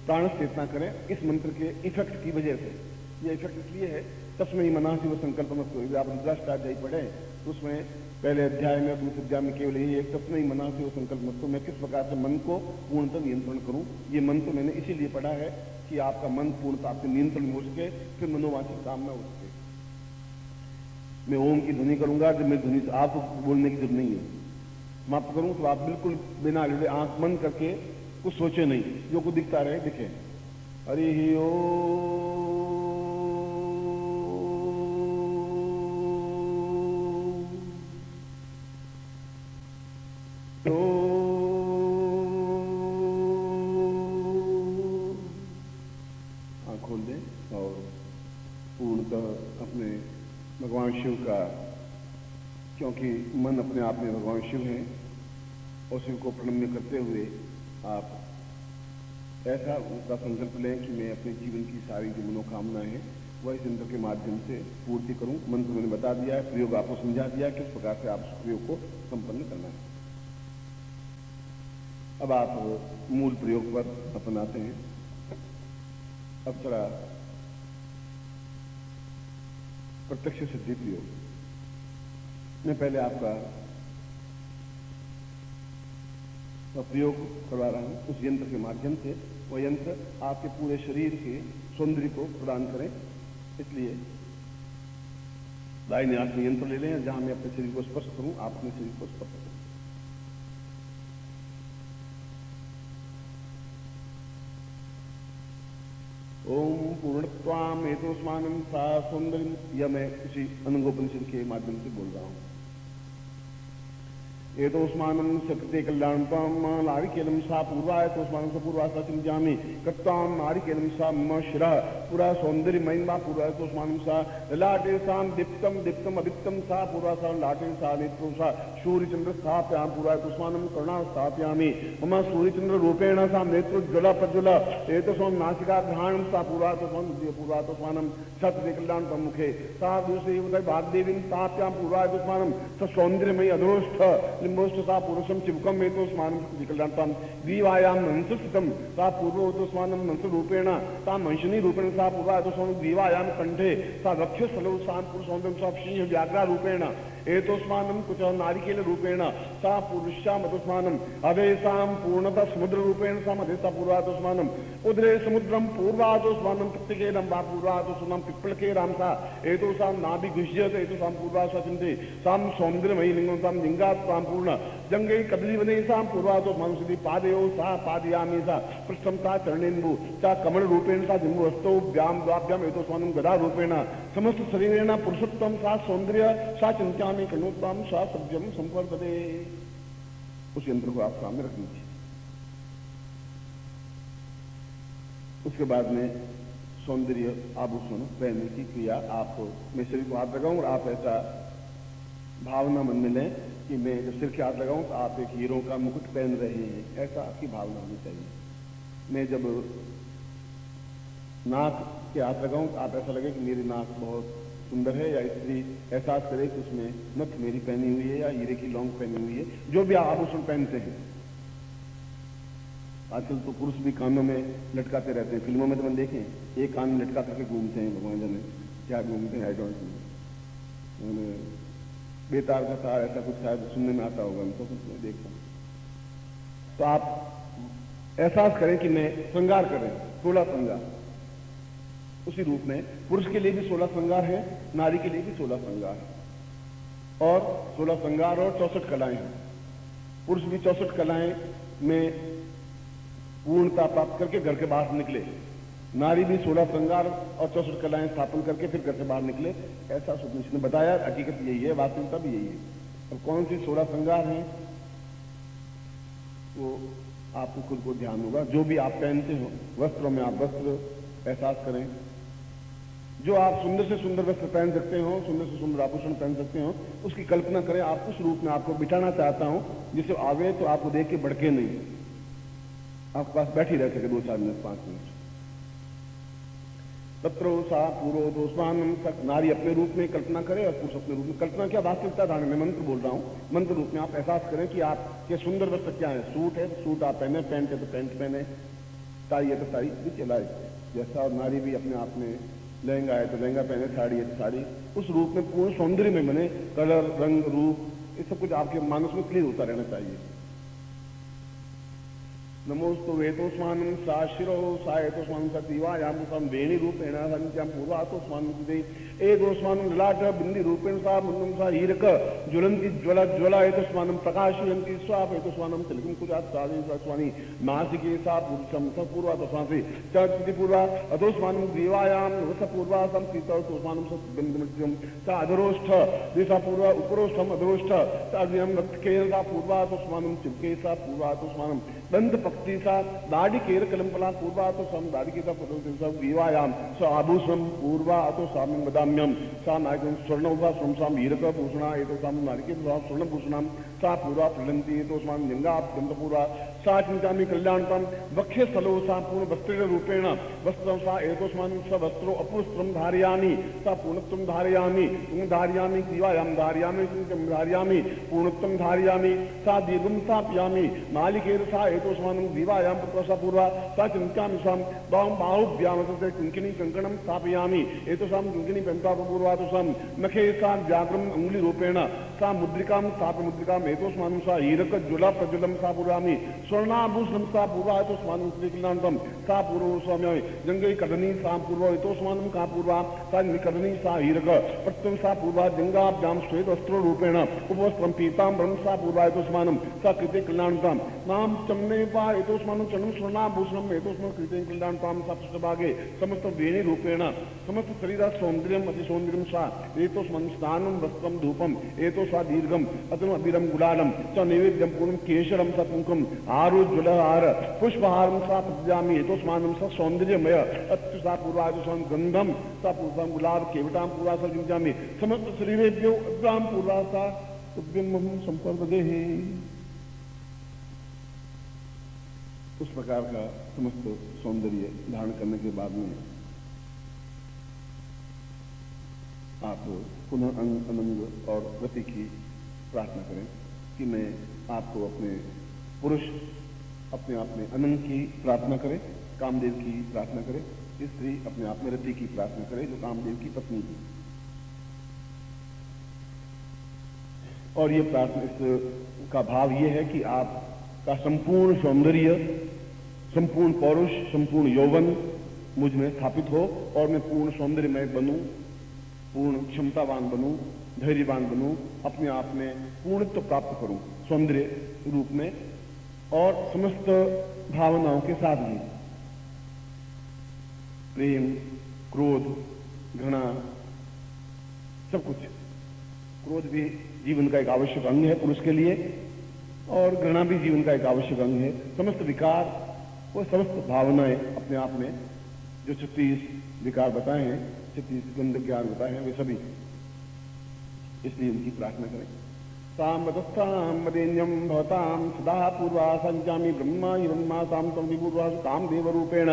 प्राण चेतना करें, इस मंत्र के इफेक्ट की वजह से। यह इफेक्ट इसलिए है, तस्मै मना शिव संकल्प मस्तु। यदि आप रुद्राष्टाध्यायी पढ़े तो उसमें पहले अध्याय में, दूसरे अध्याय में केवल यही एक तस्मै मना शिव संकल्प मस्तु। मैं किस प्रकार से मन को पूर्णतः नियंत्रण करूं, ये मंत्र मैंने इसीलिए पढ़ा है कि आपका मन पूर्णतः आपके नियंत्रण में हो सके, फिर मनोवांछित कामना हो सके। मैं ओम की ध्वनि करूंगा, जब मैं ध्वनि आपको बोलने की जरूरत नहीं है। समाप्त करूं तो आप बिल्कुल बिना हिले आंख बंद करके कुछ सोचे नहीं, जो कुछ दिखता रहे दिखे। हरि ओम। मूलतः अपने भगवान शिव का, क्योंकि मन अपने आप में भगवान शिव हैं, और शिव को प्रणम्य करते हुए आप ऐसा उनका संकल्प लें कि मैं अपने जीवन की सारी जो मनोकामनाएं हैं वह इस यंत्र के माध्यम से पूर्ति करूं। मंत्र मैंने बता दिया है, प्रयोग आपको समझा दिया है, किस प्रकार से आप उस प्रयोग को संपन्न करना है। अब आप मूल प्रयोग पर अपनाते हैं। अप्सरा प्रत्यक्ष सिद्धि प्रयोग मैं पहले आपका प्रयोग करवा रहा हूं उस यंत्र के माध्यम से। वह यंत्र आपके पूरे शरीर के सौंदर्य को प्रदान करें, इसलिए दाहिने हाथ में यंत्र ले लें, जहां मैं अपने शरीर को स्पर्श करूं आप अपने शरीर को स्पर्श करें। ओम पूर्णत्वाम हेतुस्मानं सा सौंदर्य, यह मैं इसी अनंगोपनिषद के माध्यम से बोल रहा हूं। एतोस्मानं सकृते कल्याणतां नारिकेलं सा पूर्वा, एतोस्मानं स पूर्वा सा चिंतामि कृत्तां नारिकेलं सा मम शिरः पूरा सौंदर्यमयं वा पूर्वा, एतोस्मानं सा ललाटे सां दीप्तं दीप्तम् अदीप्तं सा पूर्वा, सा लाटे सा नेत्रो सा सूर्यचंद्र स्थापयां पूर्वा, एतोस्मानं कर्णा स्थापयामि मम सूर्यचंद्र रूपेण सा नेत्रोज्ज्वला प्रज्वल, एतोस्मानं नासिका घ्राणं सा पूर्वा, एतोस्मानं सकृते कल्याणतां मुखे सा दूसरे उदय भागदेवीं स्थापयां पूर्वा, एतोस्मानं स सौंदर्यमयी अधोष्ठ लिंबोष्ठ सा पुरुषम चिबुकम एतोस्मानं विकल्याणतां ग्रीवायां हंसस्थितं सा पूर्व, एतोस्मानं हंसरूपेण सा मंशनी रूपेण सा पूर्वा, एतोस्मानं ग्रीवायां कंठे सा वक्षस्थलौ सा पुरुषौन्दं सा सिंह व्याघ्रा रूपेण, एतोस्मानं कुच नारिकेल रूपेण सा पुरुष्याम, एतोस्मानं अधेसां पूर्णतः समुद्र रूपेण सा मधेसा पूर्वा, एतोस्मानं उदरे समुद्रम पूर्वा, एतोस्मानं प्रत्यकेरं वा पूर्वा, एतोस्मानं पिप्पलकेरां सा एतोसां नाभिगुह्यते, एतोसां पूर्वा सा चिन्ते सां सौन्दर्यमयी लिंगं सां लिंगात् सां पूर्ण जंगे कदलीवने सां पूर्वा, एतोस्मानं सिद्धि पादयो सा पादयामि सा पृष्ठं सा चरणेन्दु सा कमल रूपेण सा जम्बुहस्तौ व्याम द्वाभ्याम, एतोस्मानं गदा रूपेण समस्त शरीरेण पुरुषोत्तम सा सौंदर्य सा चिंत्यामि कणोत्तम सा सभ्यम संवर्धते। उस यंत्र को आप सामने रख लीजिए। उसके बाद में सौंदर्य आभूषण पहनने की क्रिया, आप मैं शरीर को हाथ लगाऊं और आप ऐसा भावना मन में लें कि मैं जब सिर के हाथ लगाऊं तो आप एक हीरो का मुकुट पहन रहे हैं, ऐसा आपकी भावना होनी चाहिए। मैं जब नाक के हाथ लगाऊं तो आप ऐसा लगे कि मेरी नाक बहुत सुंदर है, या स्त्री एहसास करे कि उसमें नथ मेरी पहनी हुई है या हीरे की लौंग पहनी हुई है, जो भी आभूषण पहनते हैं। आजकल तो पुरुष भी कानों में लटकाते रहते हैं, फिल्मों में तो मैंने देखें एक कान में लटका करके घूमते हैं, भगवान जाने क्या घूमते हैं, आई डोंट नो, बेतार का तार ऐसा कुछ शायद सुनने में आता होगा, उनको कुछ मैं देखता हूं। तो आप एहसास करें कि मैं श्रृंगार करें, 16 श्रृंगार उसी रूप में। पुरुष के लिए भी 16 श्रृंगार है, नारी के लिए भी 16 श्रृंगार है, और 16 श्रृंगार और 64 कलाएं हैं। पुरुष भी 64 कलाएं में पूर्णता प्राप्त करके घर के बाहर निकले, नारी भी 16 श्रृंगार और 64 कलाएं स्थापन करके फिर घर से बाहर निकले, ऐसा उपनिषद ने बताया। हकीकत यही है, वास्तविकता भी यही है। अब कौन सी 16 श्रृंगार हैं वो आपको खुद को ध्यान होगा। जो भी आप पहनते हो वस्त्रों में, आप वस्त्र एहसास करें, जो आप सुंदर से सुंदर वस्त्र पहन सकते हो, सुंदर से सुंदर आभूषण पहन सकते हो, उसकी कल्पना करें। आप उस रूप में आपको बिठाना चाहता हूं जिसे आगे तो आपको देख के भड़के नहीं, आपके पास बैठी रह सके 2-4 मिनट 5 मिनट। तत्रो सा पूर्व दोस्मानम तक, नारी अपने रूप में कल्पना करे और पुरुष अपने रूप में। कल्पना क्या, वास्तविकता धारण में मंत्र बोल रहा हूं। मंत्र रूप में आप एहसास करें कि आपके सुंदर वस्त्र क्या है। सूट है तो सूट आप पहने, पैंट है तो पैंट पहने, टाई है तो टाई भी चलाए जैसा, और नारी भी अपने आप में लहंगा है तो लहंगा पहने, साड़ी है तो साड़ी, उस रूप में पूर्ण सौंदर्य में बने। कलर, रंग, रूप, ये सब कुछ आपके मानस में क्लियर होता रहना चाहिए। नमोस्तु वेतोस्मानं सा शिरो सा एतोस्मानं सा तीवायामुसां वेणी रूपेण संत्यां पूर्वातोस्मानं सुदे एतोस्मानं ललाट बिंदी रूपेण सा मुन्नं सा हीरक ज्वलन्ति ज्वला ज्वला एतोस्मानं प्रकाशयन्ति स्वाप एतोस्मानं तिलकं कुजात् सादे स्वानि नासिके सा पुरुषं स पूर्वातोस्मानं चर्चिति पूर्वा अतोस्मानं ग्रीवायां स पूर्वा संप्रीतोस्मानं स बिन्दुमध्यं सा अधरोष्ठ दिशा पूर्वा उपरोष्ठम अधरोष्ठ सा अग्नियं रक्तकेन सा पूर्वातोस्मानं चिवके सा पूर्वातोस्मानं दंत पक्ति सा दाढ़ी केर कलमपला पूर्वा तो सम दाढ़ी के सब विवायाम स आभूषण पूर्वा तो साम्यम वदाम्यम सा नायकम स्वर्णोभा स्वम हीरक भूषणा ये तो साम नारिके स्वर्ण भूषणाम सा पूर्वा प्रलंती ये तो स्वाम लिंगा पूर्वा सा चिंतामी कल्याणतम वक्षे स्थलो सा पूर्ण वस्त्र रूपेण वस्त्रम सा एतोस्मान स वस्त्रो अपुस्त्रम धारयामि सा पूर्णत्वम धारयामि धारयामि दिवायाम धारयामि चिंतम धारयामि पूर्णत्वम धारयामि सा दीर्घम स्थापयामि नालिकेर सा एतोस्मान दिवायाम पुत्रसा पूर्वा सा चिंतामि साम बाहुभ्याम से किंकिनी कंकणम स्थापयामि एतोसाम किंकिनी पंता पूर्वा तो साम नखे सा व्याघ्रम अंगुली रूपेण सा मुद्रिकाम स्थाप मुद्रिकाम एतोस्मान सा हीरक ज्वला प्रज्वलम सा पूर्वामि स्वर्णाभूषणम सा पूर्वा एतोस्मान श्रीकलांतम सा पूर्व स्वामी जंगई कदनी सा पूर्व एतोस्मान का पूर्वा सा निकदनी सा हीरक प्रत्यम सा पूर्वा जंगाभ्याम श्वेत वस्त्र रूपेण उपवस्त्रम पीतांबरम सा पूर्वा एतोस्मानम सा कृते कल्याणताम नाम चमने पा एतोस्मानम चरणम स्वर्णाभूषणम एतोस्मान कृते कल्याणताम सा पृष्ठभागे समस्त वेणी रूपेण समस्त शरीर सौंदर्यम अति सौंदर्यम सा एतोस्मान स्नानम वस्त्रम धूपम एतो सा दीर्घम अतम अभिरम गुलालम च नैवेद्यम पूर्णम केशरम स कुंकुम आरु ज्वलहार पुष्पहारम सा प्रजामी एतोस्मानम स सौंदर्यमय अत्य सा पूर्वाजसं गंधम सा पूर्वम गुलाब केवटाम पूर्वा सा जिंजामी समस्त शरीरेभ्यो अग्राम पूर्वा सा तुभ्यम संपर्पदेहि। उस प्रकार का समस्त सौंदर्य धारण करने के बाद में आप पुनः अनंग और गति की प्रार्थना करें कि मैं आपको अपने पुरुष अपने आप में अनंग की प्रार्थना करे, कामदेव की प्रार्थना करे, स्त्री अपने आप में रति की प्रार्थना करे जो कामदेव की पत्नी है। और ये प्रार्थना इसका भाव ये है कि आपका संपूर्ण सौंदर्य, संपूर्ण पौरुष, संपूर्ण यौवन मुझ में स्थापित हो और मैं पूर्ण सौंदर्यमय बनूं, पूर्ण क्षमतावान बनूं, धैर्यवान बनूं, अपने आप में पूर्णत्व प्राप्त करूं सौंदर्य रूप में और समस्त भावनाओं के साथ भी। प्रेम, क्रोध, घृणा, सब कुछ। क्रोध भी जीवन का एक आवश्यक अंग है पुरुष के लिए और घृणा भी जीवन का एक आवश्यक अंग है। समस्त विकार, वो समस्त भावनाएं अपने आप में जो 36 विकार बताए हैं, 36 गंध ज्ञान बताए हैं, वे सभी, इसलिए उनकी प्रार्थना करें। सामदस्तामदेन्यम भवताम सदा पूर्वा संजामी ब्रह्मा ब्रह्मा साम तम विपूर्वा काम देव रूपेण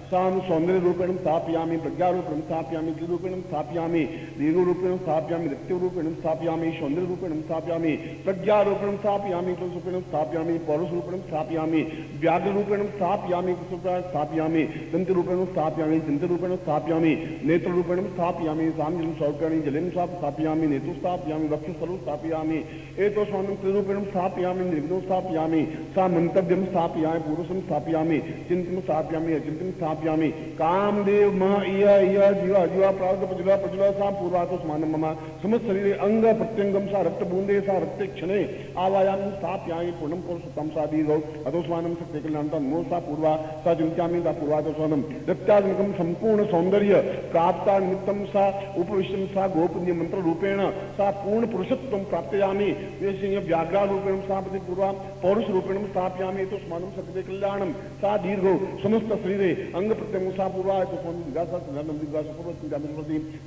साम सौंदर्य रूपेण स्थापयामि प्रज्ञा रूपेण स्थापयामि गिरि रूपेण स्थापयामि दीर्घ रूपेण स्थापयामि नृत्य रूपेण स्थापयामि सौंदर्य रूपेण स्थापयामि प्रज्ञा रूपेण स्थापयामि पुरुष रूपेण स्थापयामि पौरुष रूपेण स्थापयामि व्याघ्र रूपेण स्थापयामि स्थापयामि दंत रूपेण स्थापयामि चिंत रूपेण स्थापयामि नेत्र रूपेण स्थापयामि साम सौक्यानि जलिम स्थापयामि नेतु स्थापयामि वक्ष स्थलो स्थापयामि एतो स्वामी त्रिरूपेण स्थापयामि निर्विघ्नो स्थापयामि सा मंतव्यम स्थापयामि पुरुषम स्थापयामि चिंतन स्थापयामि अचिंतन स्थापयामि कामदेव मह इह जीवा जीवा प्राग प्रज्वला प्रज्वला सा पूर्वातोस्मान मम समस्त शरीरे अंग प्रत्यंगम सा रक्त बूंदे सा रक्त क्षणे आवायामि स्थापयामि पूर्णम पुरुषोत्तम सा दीर्घौ अतोस्मानम सत्य कल्याणतम नो सा पूर्वा सा चिंत्यामि सा पूर्वातोस्मानम रक्तात्मकम संपूर्ण सौंदर्य प्राप्ता निमित्तम सा उपविष्टम सा गोपुण्य मंत्र रूपेण सा पूर्ण पुरुषत्वम प्राप्तयामि व्याघ्रा रूपेण स्थापति पूर्वा पौरुष रूपेण स्थापयामि तो स्मानम सत्य कल्याणम सा दीर्घो समस्त शरीरे अंग प्रत्यंग सा पूर्वा तो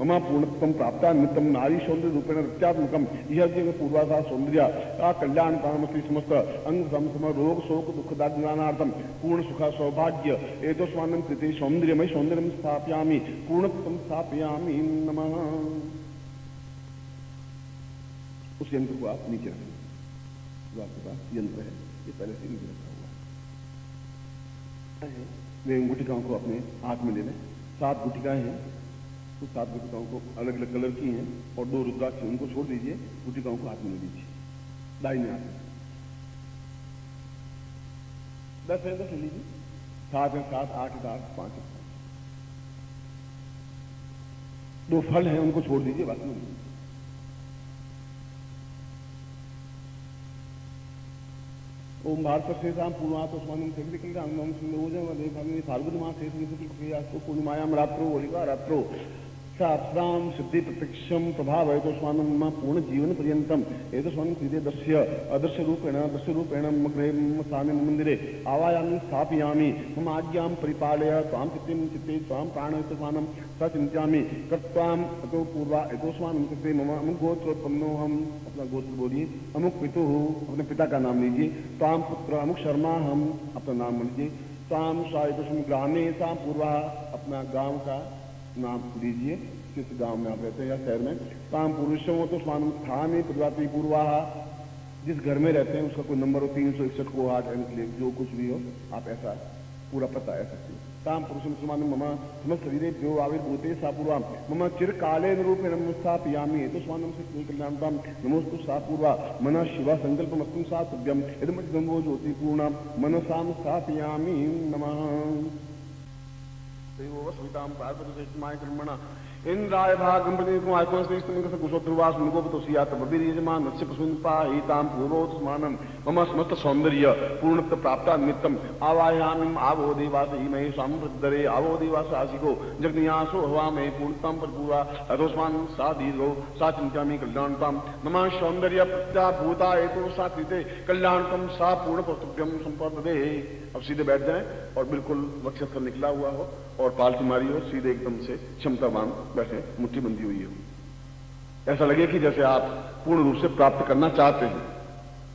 मम पूर्णत्वम प्राप्ता निमित्तम नारी सौंदर्य रूपेण रत्यात्मकम यह पूर्वा सा सौंदर्य का कल्याण कामस्ति समस्त अंग सम रोग शोक दुख दाग्नानार्थम पूर्ण सुख सौभाग्य एतो स्वानम कृते सौंदर्यमय सौंदर्यम स्थापयामि पूर्णत्वम स्थापयामि नमः। उस यंत्र को आप नीचे रखें जो आपके पास यंत्र है, ये पहले से नीचे रखा हुआ है। वे गुटिकाओं को अपने हाथ में ले लें। 7 गुटिकाएं हैं, तो 7 गुटिकाओं को अलग अलग कलर की हैं और 2 रुद्राक्ष उनको छोड़ दीजिए, गुटिकाओं को हाथ में ले लीजिए, दाहिने हाथ में। 10 है 10 ले लीजिए, 7 है 7, 8 है 8, 5 है 5। 2 फल हैं उनको छोड़ दीजिए, बाकी नहीं। ओम भारत शेषाम पूर्वातोस्मानम सकृतिका अंगम सुंदरोजम वदे भगवती फाल्गुन मास शेष पूर्णिमायाम रात्रो होलिका रात्रो अप्सरां सिद्धि प्रत्यक्षम प्रभाव तो स्वानम मम पूर्ण जीवन पर्यंतम ये तो स्वानम कृते दृश्य रूपेण मम गृहे मम स्वामी मंदिरे आवायामि स्थापयामि मम आज्ञां परिपालय त्वां चित्ते त्वां प्राणयत स्वानम स चिंत्यामि कर्त्वाम अतो पूर्वा एतो स्वानम कृते मम अमुक गोत्रोत्पन्नो हम अपना गोत्र बोलिए अमुक पितु अपने पिता का नाम लीजिए त्वां पुत्र अमुक शर्मा हम अपना नाम लीजिए त्वां सायुतस्म ग्रामे सा पूर्वा अपना गांव का नाम लीजिए किस गांव में आप रहते हैं या शहर में ताम पुरुषों तो स्वान स्थान प्रजाति पूर्वा जिस घर में रहते हैं उसका कोई नंबर हो 361 को 8 जो कुछ भी हो आप ऐसा पूरा पता है सकते ताम पुरुषम समान मम समस्त शरीरे जो आविर्भूते सा पूर्वा मम चिरकाले रूपेण स्थापयामि तो स्वानम से कल्याणताम नमोस्तु सा पूर्वा मन शिवा संकल्पमस्तु सा तुभ्यम यदमो ज्योति पूर्णा मनसां स्थापयामि नमः वसुतां पार्वतीमाय कर्मणा इंद्राय भागं प्रदेशमाय कोस्तेस्तमिकस कुशोत्रुवास मुगोपतोसियात बबिर्यजमान नस्य प्रसूनपाहितां पूर्वोत्स्मानं मम समस्त सौंदर्य पूर्णत्व प्राप्ता निमित्तम आवायामिम आवो देवास इमहे संवृद्धरे आवो देवास आसिको जगनियासो हवामहे पूर्णतां परपूरा अतोस्मान सा दीर्घो सा चिंत्यामि कल्याणतां नमः सौंदर्य प्रत्याभूता हेतु सा कृते कल्याणतम सा पूर्ण कर्तव्यम संपदे। अब सीधे बैठ जाएं और बिल्कुल वक्षस्थल निकला हुआ हो और पालथी मारी हो, सीधे एकदम से क्षमतावान बैठे, मुट्ठी बंधी हुई हो, ऐसा लगे कि जैसे आप पूर्ण रूप से प्राप्त करना चाहते हैं।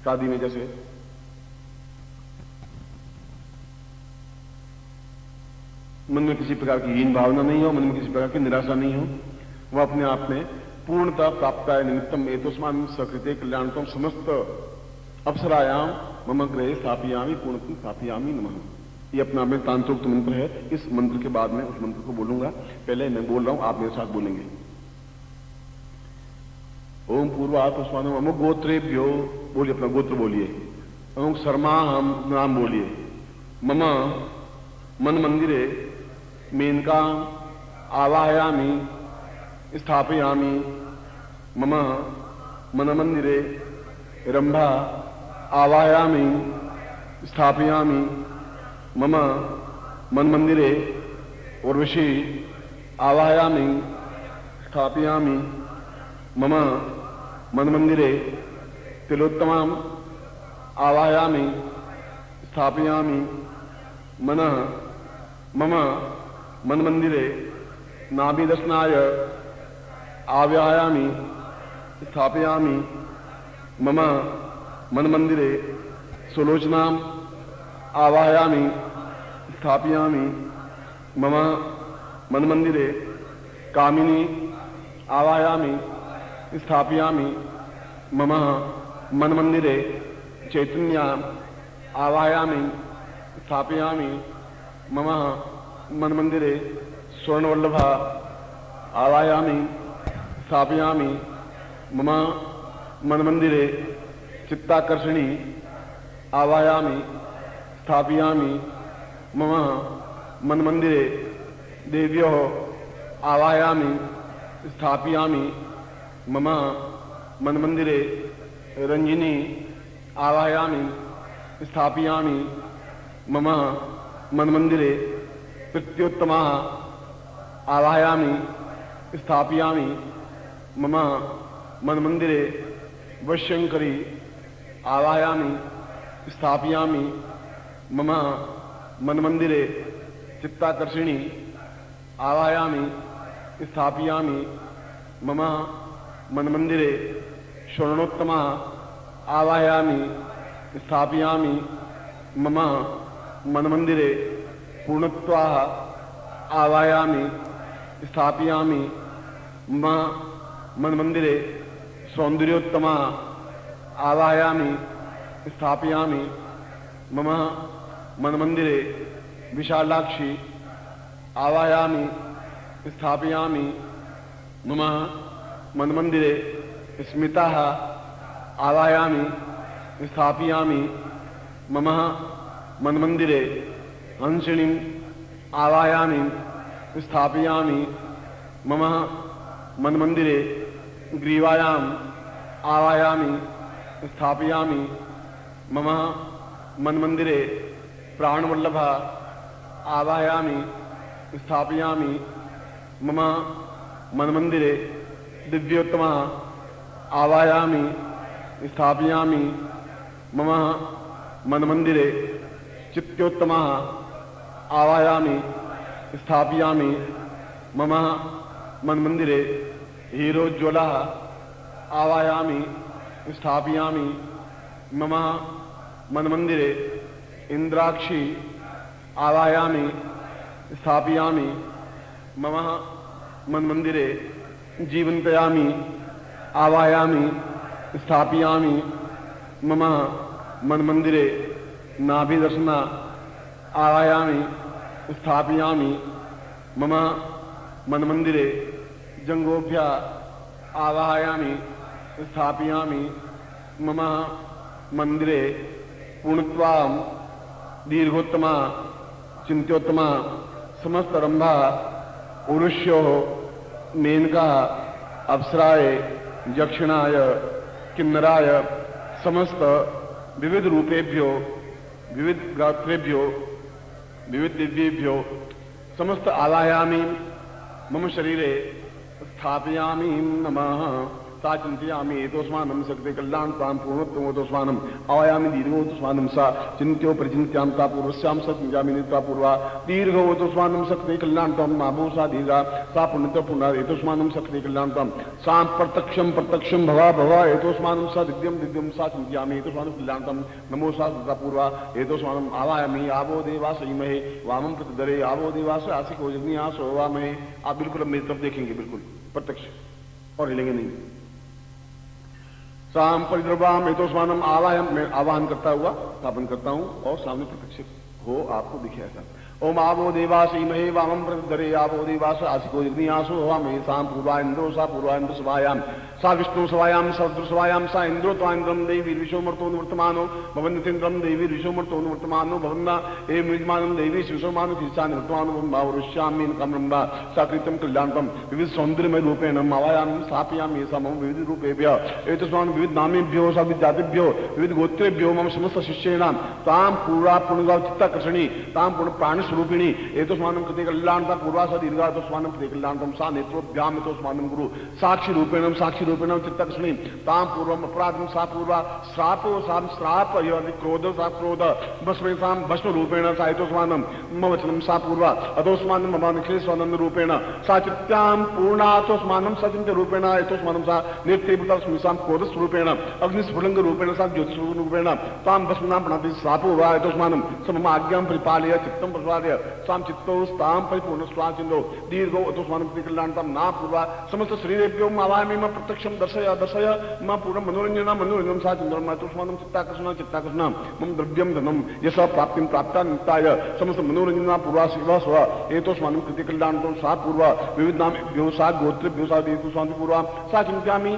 शादी में जैसे मन में किसी प्रकार की हीन भावना नहीं हो, मन में किसी प्रकार की निराशा नहीं हो, वह अपने आप में पूर्णता प्राप्त है। निमित्तम एतस्मान सकृते कल्याणतम समस्त अप्सरायाम मम गृहे स्थापयामि पूर्णतम स्थापयामि नमः। ये अपना में तांत्रिक मंत्र है। इस मंत्र के बाद में उस मंत्र को बोलूंगा। पहले मैं बोल रहा हूं, आप मेरे साथ बोलेंगे। ओम पूर्वात स्वानम अमुक गोत्रेभ्यो, बोलिए अपना गोत्र बोलिए। अमुक शर्मा हम नाम बोलिए। मम मन मंदिरे मेनका आवाहयामि स्थापयामि। मम मन मंदिरे रंभा आवाहयामि स्थापयामि। मम मन मंदिरे उर्वशी आवाहयामि स्थापयामि। मम मन मंदिरे तिलोत्तमाम आवाहयामि स्थापयामि। मम मन मंदिरे नाभिदर्शनाय आवाहयामि स्थापयामि। मम मन मंदिरे सुलोचनाम आवाहयामि स्थापयामि। मम मन मंदिरे कामिनी आवाहयामि स्थापयामि। मम मन मंदिरे चैतन्याम आवाहयामि स्थापयामि। मम मन मंदिरे स्वर्णवल्लभा आवाहयामि स्थापयामि। मम मन मंदिरे चित्ताकर्षणी आवाहयामि स्थापयामि। मम मन मंदिरे देव्यो आवाहयामि स्थापयामि। मम मन मंदिरे रंजिनी आवाहयामि स्थापयामि। मम मन मंदिरे प्रत्योत्तमा आवाहयामि स्थापयामि। मम मन मंदिरे वश्यंकरी आवाहयामि स्थापयामि। मम मन मंदिरे चित्ताकर्षिणी आवाहयामि स्थापयामि। मम मन मंदिरे स्वर्णोत्तमा आवाहयामि स्थापयामि। मम मन मंदिरे पूर्णत्वा आवाहयामि स्थापयामि। मम मन मंदिरे सौंदर्योत्तमा आवाहयामि स्थापयामि। मम मन मंदिरे विशालाक्षी आवाहयामि स्थापयामि। मम मन मंदिरे स्मिता आवाहयामि स्थापयामि। मम मन मंदिरे हंसिणीं आवाहयामि स्थापयामि। मम मन मंदिरे ग्रीवायाम् आवाहयामि स्थापयामि। मम मन मंदिरे प्राणवल्लभा आवाहयामि स्थापयामि। मम मन मंदिरे दिव्योत्तम आवायामि स्थापयामि मम मन मंदिरे चित्योत्तम आवायामि स्थापयामि मम मन मंदिरे हीरोज्वल आवायामि स्थापयामि मम मन मंदिरे इंद्राक्षी आवायामि स्थापयामि मम मन मंदिरे जीवंतयामि आवायामि स्थापयामि मम मन मंदिरे नाभिदर्शन आवायामि स्थापयामि मम मन मंदिरे जंगोभ्य आवाहयामि स्थापयामि मम मंदिरे पूर्णत्वां दीर्घोत्तमा चिंत्योत्तमा समस्त रंभा उरुष्यो मेनका अप्सराय यक्षिणाय किन्नराय समस्त विविध रूपेभ्यो विविध गात्रेभ्यो विविध दिव्येभ्यो समस्त आवायामि मम शरीरे स्थापयामि नमः सा चिंतयामि एतोस्मानं शक्ति कल्याणतां पूर्णत्वमोतोस्मानम् आवायामि दीर्घोतोस्मानं सा चिंत्यो परिचिन्त्यां ता पूर्वस्यां स चिंत्यामि नित्वा पूर्वा दीर्घोतोस्मानं शक्ति कल्याणतां नाभो सा दीर्घा सा पुण्यत्व पुण्या एतोस्मानं शक्ति कल्याणतां सा प्रत्यक्षं भवा भवा एतोस्मानं सा दिव्यं सा चिंत्यामि एतोस्मानं कल्याणतां नमो सा सदा पूर्वा एतोस्मानम् आवायामि आवो देवास इमहे वामं प्रतिदरे आवो देवास आसिको जग्नियासो वामहे। आप बिल्कुल अब मेरी तरफ देखेंगे, बिल्कुल प्रत्यक्ष और हिलेंगे नहीं। साम परिद्रवाम एतोस्मानम आवाहन, मैं आवाहन करता हुआ स्थापन करता हूं और सामने प्रत्यक्ष हो आपको दिखे ऐसा। ओम आवो देवास इमहे वामं प्रतिदरे आवो देवास आसिको जग्नियासो वामहे साम पूर्वा इंद्रो सा पूर्वा इंद्र सभायाम सा विष्णु सभायाम सद्र सभायाम सा इंद्रो त्वाइंद्रम देवी विश्वमर्तो निवर्तमानो भवन्नतीन्द्रम देवी विश्वमर्तो निवर्तमानो भवन्ना ए मृजमानं देवी शिवसमानो तीर्चा निवर्तमानो भावरुष्यामीन कमरंबा साकृतम कल्याणतम विविध सौंदर्यमय रूपेण आवायामि स्थापयामि सा मम विविध रूपेभ्यः एतस्मान् विविध नामेभ्यो सा विविध जातिभ्यो विविध गोत्रेभ्यो मम समस्त शिष्येणां तां पूर्वा पूर्णगाव चित्ताकर्षणी तां पूर्ण प्राण स्वरूपिणी एतस्मानं कृते कल्याणता पूर्वा सा दीर्घा एतस्मानं कृते कल्याणतम सा नेत्रोभ्याम एतस्मानं गुरु साक्षी रूपेण चित्तकृष्णी तां पूर्वम अपराधम सा पूर्वा श्रापो साम श्राप यदि क्रोध सा क्रोध भस्मेसां भस्म रूपेण सा एतस्मानं मम वचनं सा पूर्वा अतोस्मानं मम निखिलेस्वानंद रूपेण सा चित्तां पूर्णातोस्मानं सचिंत्य रूपेण एतस्मानं सा नेत्रेभूता स्मिसां क्रोधस्वरूपेण अग्निस्फुलिंग रूपेण सा ज्योतिस्वरूपेण तां भस्मनां प्रणति श्रापो वा एतस्मानं स मम आज्ञां परिपालय चित्तं प्रसादय सां चित्तोस्तां परिपूर्णस्वाचिन्दो दीर्घो एतस्मानं प्रतिकल्याणतां ना पूर्वा समस्त शरीरेभ्यो आवायामि प्रत्यक्षं दर्शय मम पूर्ण मनोरंजन सा चंद्रमा एतस्मानं चित्ताकर्षण मम द्रव्यं धनं यश प्राप्तिं प्राप्ता नित्याय समस्त मनोरंजना पूर्वा शिवा स्व एतस्मानं कृते कल्याणतो सा पूर्वा विविध नामेभ्यो सा गोत्रेभ्यो सा देवस्वामी पूर्वा सा चिंत्यामि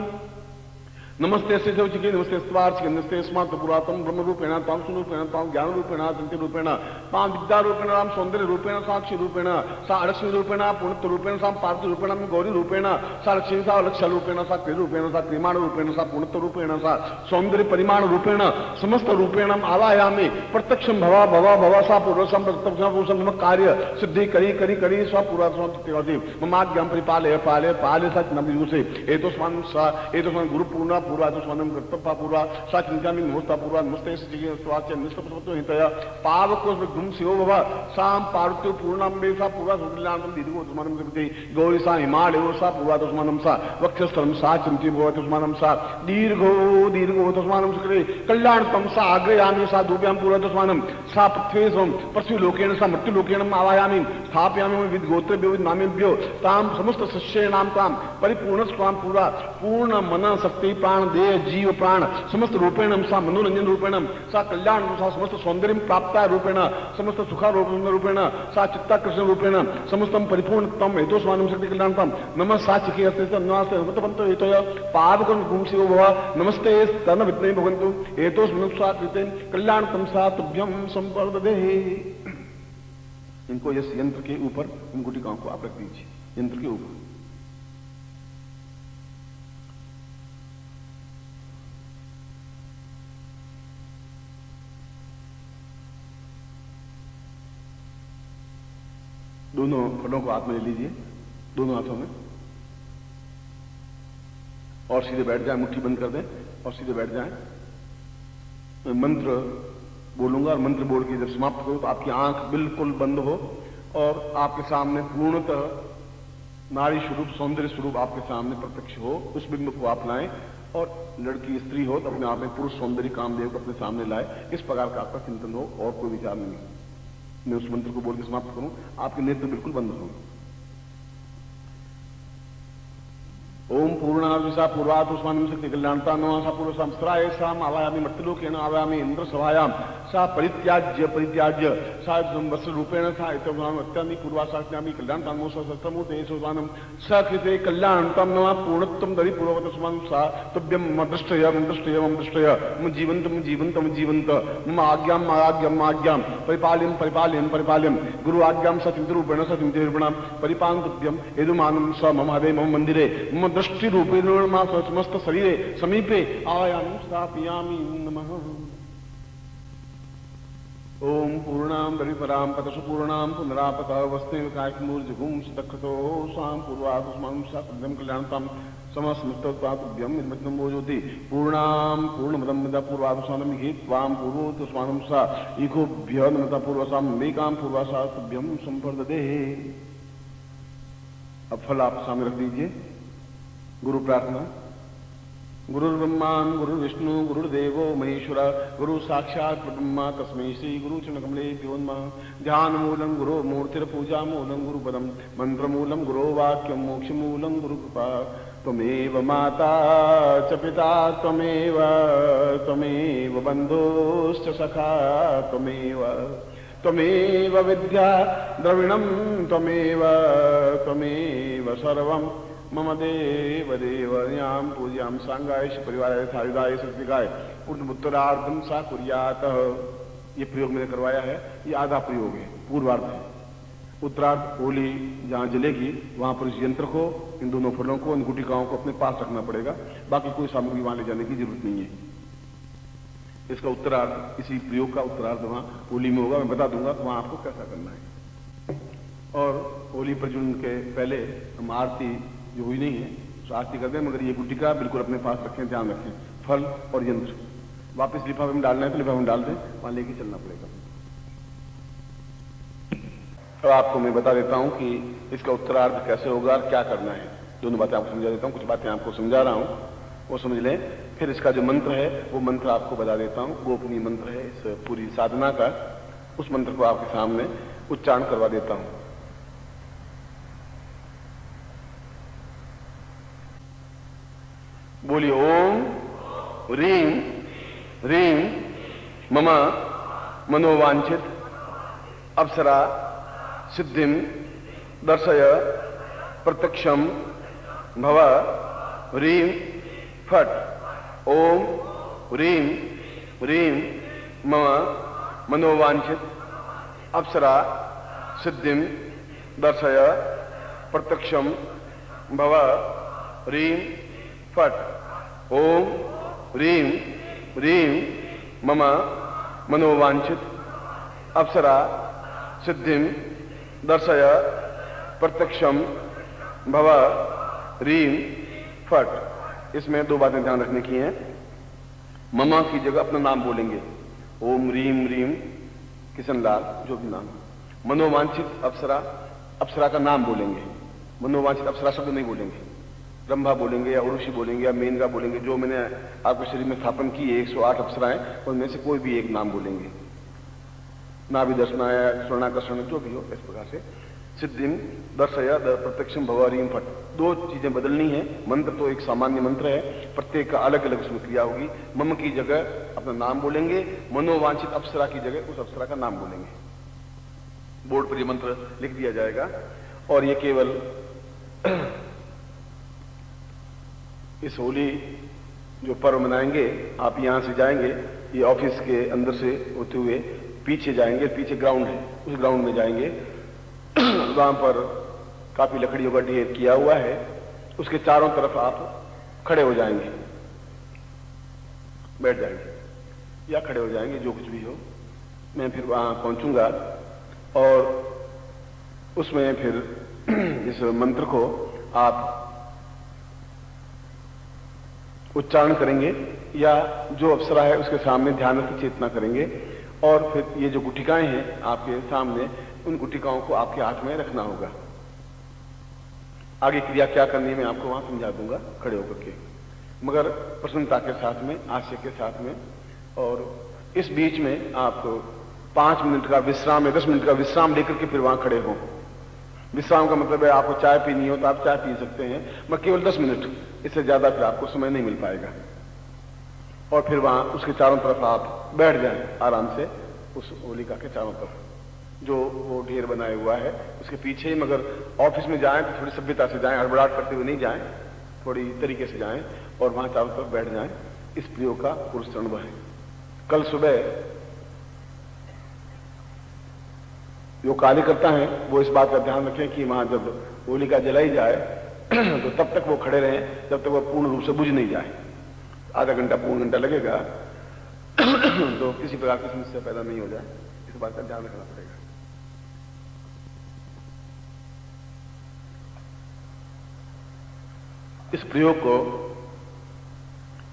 नमस्ते चिकी नमस्ते स्वार्चिक नमस्ते स्मार्त पुरातम ब्रह्म रूपेण ताम सुरूपेण ताम ज्ञान रूपेण चिंत्य रूपेण ताम विद्या रूपेण राम सौंदर्य रूपेण साक्षी रूपेण सा अलक्ष्मी रूपेण पूर्णत्व रूपेण सा पार्थ रूपेण गौरी रूपेण सा लक्ष्मी सा अलक्ष रूपेण सा क्रिय रूपेण सा क्रियमाण रूपेण सा पूर्णत्व रूपेण सा सौंदर्य परिमाण रूपेण समस्त रूपेण आवायामि प्रत्यक्षं भवा भवा भवा सा पूर्वसं प्रत्यक्षं मम कार्य सिद्धि करी सा पूर्वा मम आज्ञां परिपालय पालय पालय सा नमयुसे एतस्मान् सा एतस्मान् गुरुपूर्ण पूर्वा एतस्मानं कर्तव्या पूर्वा सा चिंत्यामि नमोस्ता पूर्वा नमस्ते चिकी स्वाच्य निष्ठप्रतो हितय पावकोस्मि गुं शिवो भव सां पार्वत्यो पूर्णाम्बे सा पूर्वा सुकल्याणं दीर्घो एतस्मानं कृते गौरी सा हिमालयो सा पूर्वा एतस्मानं सा वक्षस्थलं सा चिंत्य भव एतस्मानं सा दीर्घो एतस्मानं कृते कल्याणतं सा आग्रयामि सा दूभ्यां पूर्वा एतस्मानं सा पृथ्वीलोकेन सा मृत्युलोकेन आवायामि स्थापयामि विविध गोत्रेभ्यो विविध नामेभ्यो तां समस्त शिष्येणां तां परिपूर्णस्वां पूर्वा पूर्ण मन शक्ति प्राण देह जीव प्राण समस्त रूपेण सा मनोरंजन रूपेण सा कल्याण सा समस्त सौंदर्य प्राप्त रूपेण समस्त सुखारोपण रूपेण सा चित्ताकर्षण रूपेण समस्तम परिपूर्णतम हेतुस्मानं शक्ति कल्याणतम नमः सा चिकी अस्ते नमस्ते नमतपन्तो हेतय पावकं गुंसियो भव नमस्ते तन विद्महे भवन्तु हेतुस्मिन् सा कृते कल्याणतम सा तुभ्यं संवर्धते। इनको इस यंत्र के ऊपर इन गुटिकाओं को आप रख दीजिए, यंत्र के ऊपर। दोनों फलों को हाथ में ले लीजिए, दोनों हाथों में और सीधे बैठ जाए, मुट्ठी बंद कर दें और सीधे बैठ जाए। मैं मंत्र बोलूंगा और मंत्र बोल के जब समाप्त करूं तो आपकी आंख बिल्कुल बंद हो और आपके सामने पूर्णतः नारी स्वरूप, सौंदर्य स्वरूप आपके सामने प्रत्यक्ष हो। उस बिंब को आप लाएं और लड़की स्त्री हो तो अपने आप में पुरुष सौंदर्य कामदेव को अपने सामने लाए। इस प्रकार का आपका चिंतन हो और कोई विचार नहीं। मैं उस मंत्र को बोल के समाप्त करूं, आपके नेत्र बिल्कुल बंद हो। ओम पूर्णाविशा पूर्वात उस्मानं शक्ति कल्याणता नमः पूर्व संस्त्राय साम आवायामि मर्त्यलोकेन आवायामि इंद्र सभायाम सा परित्याज्य सा वस्त्र रूपेण सा इतम अत्यानि पूर्वासास्यामि कल्याणता नमः सहस्रमूर्ते सुदानं सकृते कल्याणतम नमः पूर्णत्वं दरि पूर्ववत उस्मानं सा तभ्यं मदृष्टय मम जीवंत मम आज्ञां परिपाल्यं गुरु आज्ञां सचिंतरूपेण परिपालनतभ्यं यदुमानं स मम हृदये मम मंदिरे मम दृष्टि रूपेण समस्त शरीरे समीपे आयामि स्थापयामि नमः। ओम पूर्णां दरिपरां पतसु पूर्णां पुनरापतः वस्तेव कायकमूर्जगुं सतक्रतो सां पूर्वादुस्मानं साकृत्यं कल्याणतां समस्तमस्तत्वातुभ्यं निर्मग्नं मोजोति पूर्णां पूर्णमदं मद पूर्वादुस्मानं हि त्वां पूर्वोत्तस्मानं सा इकोभ्य नमता पूर्वसां मेकां पूर्वासातुभ्यं संवर्धते। अब फल आप सामने रख दीजिए। गुरु प्रार्थना। गुरुर्ब्रह्मा गुरुर्विष्णु गुरुर्देवो महेश्वर गुरु साक्षात् ब्रह्मा तस्मै श्री गुरु चरणकमलेभ्यो नमः। ध्यान मूलं गुरो मूर्तिर्पूजा मूलं गुरुपदं मंत्र मूलं गुरो वाक्यं मोक्ष मूलं गुरुकृपा। त्वमेव माता च पिता त्वमेव बन्धुश्च सखा त्वमेव विद्या द्रविणं त्वमेव सर्वं मम देव देवयां पूज्यां सांगाय परिवाराय सायुधाय सत्विकाय पूर्ण उत्तरार्धम सा कुर्यात। ये प्रयोग मैंने करवाया है, ये आधा प्रयोग है, पूर्वार्ध है। उत्तरार्ध होली जहां जलेगी वहां पर इस यंत्र को, इन दोनों फलों को, इन गुटिकाओं को अपने पास रखना पड़ेगा। बाकी कोई सामग्री वहां ले जाने की जरूरत नहीं है। इसका उत्तरार्ध, इसी प्रयोग का उत्तरार्ध वहां होली में होगा। मैं बता दूंगा वहां आपको कैसा करना है। और होली प्रज्वलन के पहले हम आरती जो हुई नहीं है तो आरती करते हैं, मगर ये गुटिका बिल्कुल अपने पास रखें, ध्यान रखें। फल और यंत्र वापस लिफाफे में डालना है तो लिफाफे में डाल दें, वहां लेके चलना पड़ेगा। अब आपको मैं बता देता हूं कि इसका उत्तरार्ध कैसे होगा और क्या करना है। दोनों बातें आपको समझा देता हूं, कुछ बातें आपको समझा रहा हूं, वो समझ लें। फिर इसका जो मंत्र है वो मंत्र आपको बता देता हूं। गोपनीय मंत्र है इस पूरी साधना का। उस मंत्र को आपके सामने उच्चारण करवा देता हूं। बोलिए ओम ह्रीं ह्रीं मम मनोवांछित अप्सरा सिद्धिं दर्शय प्रत्यक्षं भव ह्रीं फट। ओम ह्रीं ह्रीं मम मनोवांछित अप्सरा सिद्धिं दर्शय प्रत्यक्षं भव ह्रीं फट। ओम ह्रीं ह्रीं मम मनोवांछित अप्सरा सिद्धिं दर्शय प्रत्यक्षं भव ह्रीं फट। इसमें दो बातें ध्यान रखने की हैं। ममा की जगह अपना नाम बोलेंगे, ओम रीम रीम किशनलाल, जो भी नाम। मनोवांछित अप्सरा, अप्सरा का नाम बोलेंगे। मनोवांछित अप्सरा शब्द नहीं बोलेंगे। ब्रह्मा बोलेंगे या उर्वशी बोलेंगे या मेनका बोलेंगे। जो मैंने आपके शरीर में स्थापन की 108 अप्सराएं, उनमें से कोई भी एक नाम बोलेंगे। नाभिदर्शना या स्वर्णाकर्षण, जो भी हो। इस प्रकार से सिद्धिं दर्शय प्रत्यक्षं भव ह्रीं फट। दो चीजें बदलनी है। मंत्र तो एक सामान्य मंत्र है, प्रत्येक का अलग अलग उसमें क्रिया होगी। मम की जगह अपना नाम बोलेंगे, मनोवांछित अप्सरा की जगह उस अप्सरा का नाम बोलेंगे। बोर्ड पर यह मंत्र लिख दिया जाएगा। और ये केवल इस होली जो पर्व मनाएंगे, आप यहां से जाएंगे, ये ऑफिस के अंदर से होते हुए पीछे जाएंगे, पीछे ग्राउंड है, उस ग्राउंड में जाएंगे। वहां पर काफी लकड़ियों का ढेर किया हुआ है, उसके चारों तरफ आप खड़े हो जाएंगे, बैठ जाएंगे या खड़े हो जाएंगे, जो कुछ भी हो। मैं फिर वहां पहुंचूंगा और उसमें फिर इस मंत्र को आप उच्चारण करेंगे या जो अप्सरा है उसके सामने ध्यान से चेतना करेंगे और फिर ये जो गुटिकाएं हैं आपके सामने, उन गुटिकाओं को आपके हाथ में रखना होगा। आगे क्रिया क्या करनी है मैं आपको वहां समझा दूंगा खड़े होकर के, मगर प्रसन्नता के साथ में, आशय के साथ में। और इस बीच में आप 5 मिनट का विश्राम या 10 मिनट का विश्राम लेकर के फिर वहां खड़े हों। विश्राम का मतलब है आपको चाय पीनी हो तो आप चाय पी सकते हैं, मगर केवल 10 मिनट, इससे ज्यादा फिर आपको समय नहीं मिल पाएगा। और फिर वहां उसके चारों तरफ आप बैठ जाएं आराम से, उस होलिका के चारों तरफ जो वो ढेर बनाया हुआ है उसके पीछे ही। मगर ऑफिस में जाएं तो थोड़ी सभ्यता से जाएं, हड़बड़ाहट करते हुए नहीं जाएं, थोड़ी तरीके से जाएं और वहां चारों तरफ बैठ जाएं। इस प्रयोग का पुरुष चरण वह है। कल सुबह जो कार्य करता है वो इस बात का ध्यान रखें कि वहां जब होलिका जलाई जाए तो तब तक वो खड़े रहें जब तक वो पूर्ण रूप से बुझ नहीं जाए। आधा घंटा पूर्ण घंटा लगेगा तो किसी प्रकार की समस्या पैदा नहीं हो जाए, इस बात का ध्यान रखना पड़ेगा। इस प्रयोग को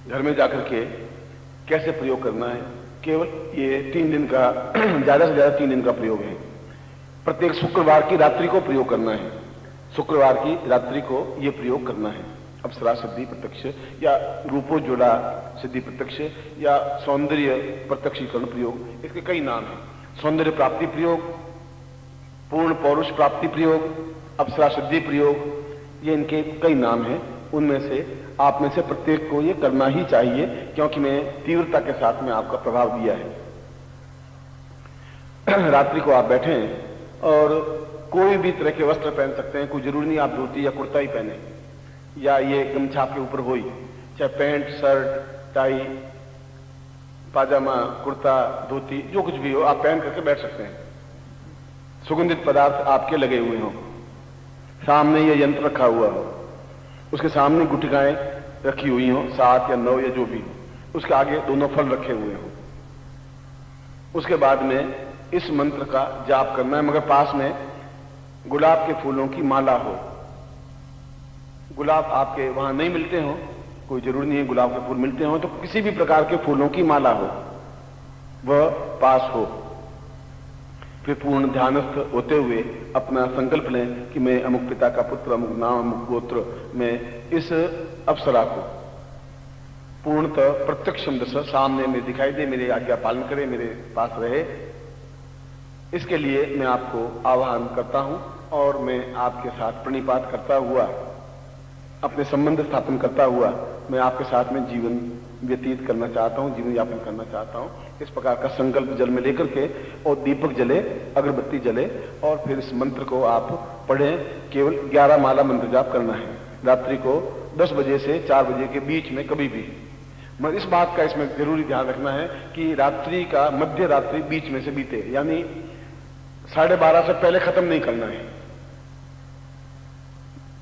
घर में जाकर के कैसे प्रयोग करना है, केवल ये 3 दिन का ज्यादा से ज्यादा 3 दिन का प्रयोग है। प्रत्येक शुक्रवार की रात्रि को प्रयोग करना है, शुक्रवार की रात्रि को यह प्रयोग करना है। अप्सरा सिद्धि प्रत्यक्ष या रूपोज्वला सिद्धि प्रत्यक्ष या सौंदर्य प्रत्यक्षीकरण प्रयोग, इसके कई नाम हैं। सौंदर्य प्राप्ति प्रयोग, पूर्ण पौरुष प्राप्ति प्रयोग, अप्सरा सिद्धि प्रयोग, ये इनके कई नाम हैं। उनमें से आप में से प्रत्येक को ये करना ही चाहिए, क्योंकि मैं तीव्रता के साथ में आपका प्रभाव दिया है। रात्रि को आप बैठें और कोई भी तरह के वस्त्र पहन सकते हैं, कोई जरूरी नहीं आप धोती या कुर्ता ही पहने या ये गमछा आपके ऊपर हो ही, चाहे पैंट, शर्ट, टाई, पाजामा, कुर्ता, धोती, जो कुछ भी हो आप पहन करके बैठ सकते हैं। सुगंधित पदार्थ आपके लगे हुए हों, सामने ये यंत्र रखा हुआ हो, उसके सामने गुटिकाएं रखी हुई हों, 7 या 9 या जो भी, उसके आगे दोनों फल रखे हुए हों। उसके बाद में इस मंत्र का जाप करना है, मगर पास में गुलाब के फूलों की माला हो। गुलाब आपके वहां नहीं मिलते हो, कोई जरूरी नहीं है गुलाब के फूल मिलते हो, तो किसी भी प्रकार के फूलों की माला हो, वह पास हो। फिर पूर्ण ध्यानस्थ होते हुए अपना संकल्प लें कि मैं अमुक पिता का पुत्र, अमुक नाम, अमुक गोत्र, मैं इस अप्सरा को पूर्णतः प्रत्यक्षम दशा सामने में दिखाई दे, मेरी आज्ञा पालन करे, मेरे पास रहे। इसके लिए मैं आपको आह्वान करता हूं और मैं आपके साथ प्रणिपात करता हुआ, अपने संबंध स्थापन करता हुआ मैं आपके साथ में जीवन व्यतीत करना चाहता हूं, जीवन यापन करना चाहता हूं। इस प्रकार का संकल्प जल में लेकर के, और दीपक जले, अगरबत्ती जले, और फिर इस मंत्र को आप पढ़ें। केवल 11 माला मंत्र जाप करना है रात्रि को 10 बजे से 4 बजे के बीच में कभी भी। मगर इस बात का इसमें जरूरी ध्यान रखना है कि रात्रि का मध्य रात्रि बीच में से बीते, यानी 12:30 से पहले खत्म नहीं करना है।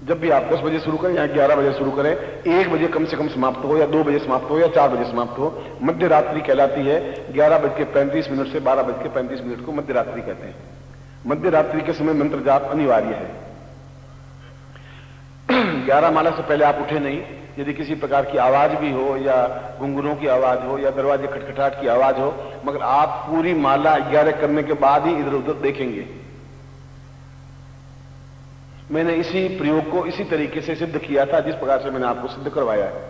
जब भी आप 10 बजे शुरू करें या 11 बजे शुरू करें, 1 बजे कम से कम समाप्त हो, या 2 बजे समाप्त हो, या 4 बजे समाप्त हो। मध्य रात्रि कहलाती है 11:35 से 12:35 को मध्य रात्रि कहते हैं। मध्य रात्रि के समय मंत्र जाप अनिवार्य है। 11 माला से पहले आप उठे नहीं। यदि किसी प्रकार की आवाज भी हो, या घुंघरूओं की आवाज हो, या दरवाजे खटखटाहट की आवाज हो, मगर आप पूरी माला 11 करने के बाद ही इधर उधर देखेंगे। मैंने इसी प्रयोग को इसी तरीके से सिद्ध किया था जिस प्रकार से मैंने आपको सिद्ध करवाया है।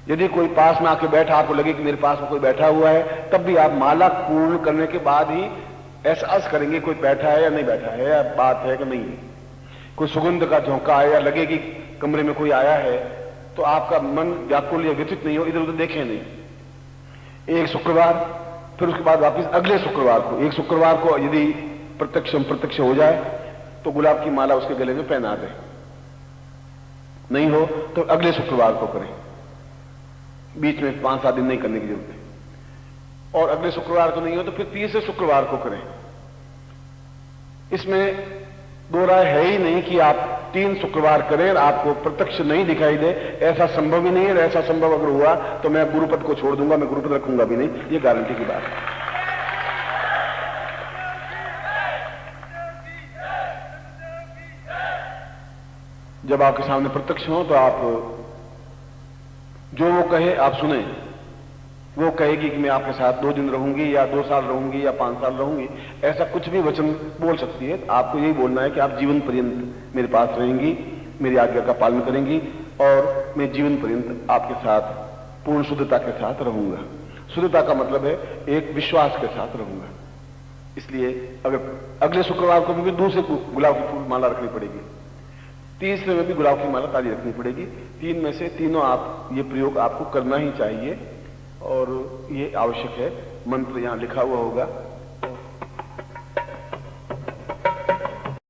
यदि कोई पास में आके बैठा, आपको लगे कि मेरे पास में कोई बैठा हुआ है, तब भी आप माला पूर्ण करने के बाद ही एहसास करेंगे कोई बैठा है या नहीं बैठा है, या बात है कि नहीं है। कोई सुगंध का झोंका आया, या लगे कि कमरे में कोई आया है, तो आपका मन व्याकुल या व्यथित नहीं हो, इधर उधर देखें नहीं। एक शुक्रवार, फिर उसके बाद वापिस अगले शुक्रवार को, एक शुक्रवार को यदि प्रत्यक्ष हो जाए तो गुलाब की माला उसके गले में पहना दे, नहीं हो तो अगले शुक्रवार को करें। बीच में 5-7 दिन नहीं करने की जरूरत है। और अगले शुक्रवार को नहीं हो तो फिर तीसरे शुक्रवार को करें। इसमें दो राय है ही नहीं कि आप 3 शुक्रवार करें और आपको प्रत्यक्ष नहीं दिखाई दे, ऐसा संभव ही नहीं है। ऐसा संभव अगर हुआ तो मैं गुरुपद को छोड़ दूंगा, मैं गुरुपद रखूंगा भी नहीं, ये गारंटी की बात है। जब आपके सामने प्रत्यक्ष हो तो आप जो वो कहे आप सुने। वो कहेगी कि मैं आपके साथ 2 दिन रहूंगी या 2 साल रहूंगी या 5 साल रहूंगी, ऐसा कुछ भी वचन बोल सकती है। आपको यही बोलना है कि आप जीवन पर्यंत मेरे पास रहेंगी, मेरी आज्ञा का पालन करेंगी और मैं जीवन पर्यंत आपके साथ पूर्ण शुद्धता के साथ रहूंगा। शुद्धता का मतलब है एक विश्वास के साथ रहूंगा। इसलिए अगर अगले शुक्रवार को भी दूसरे गुलाब की फूल माला रखनी पड़ेगी, तीसरे में भी गुलाब की माला ताजी रखनी पड़ेगी। 3 में से तीनों आप ये प्रयोग आपको करना ही चाहिए और ये आवश्यक है। मंत्र यहां लिखा हुआ होगा,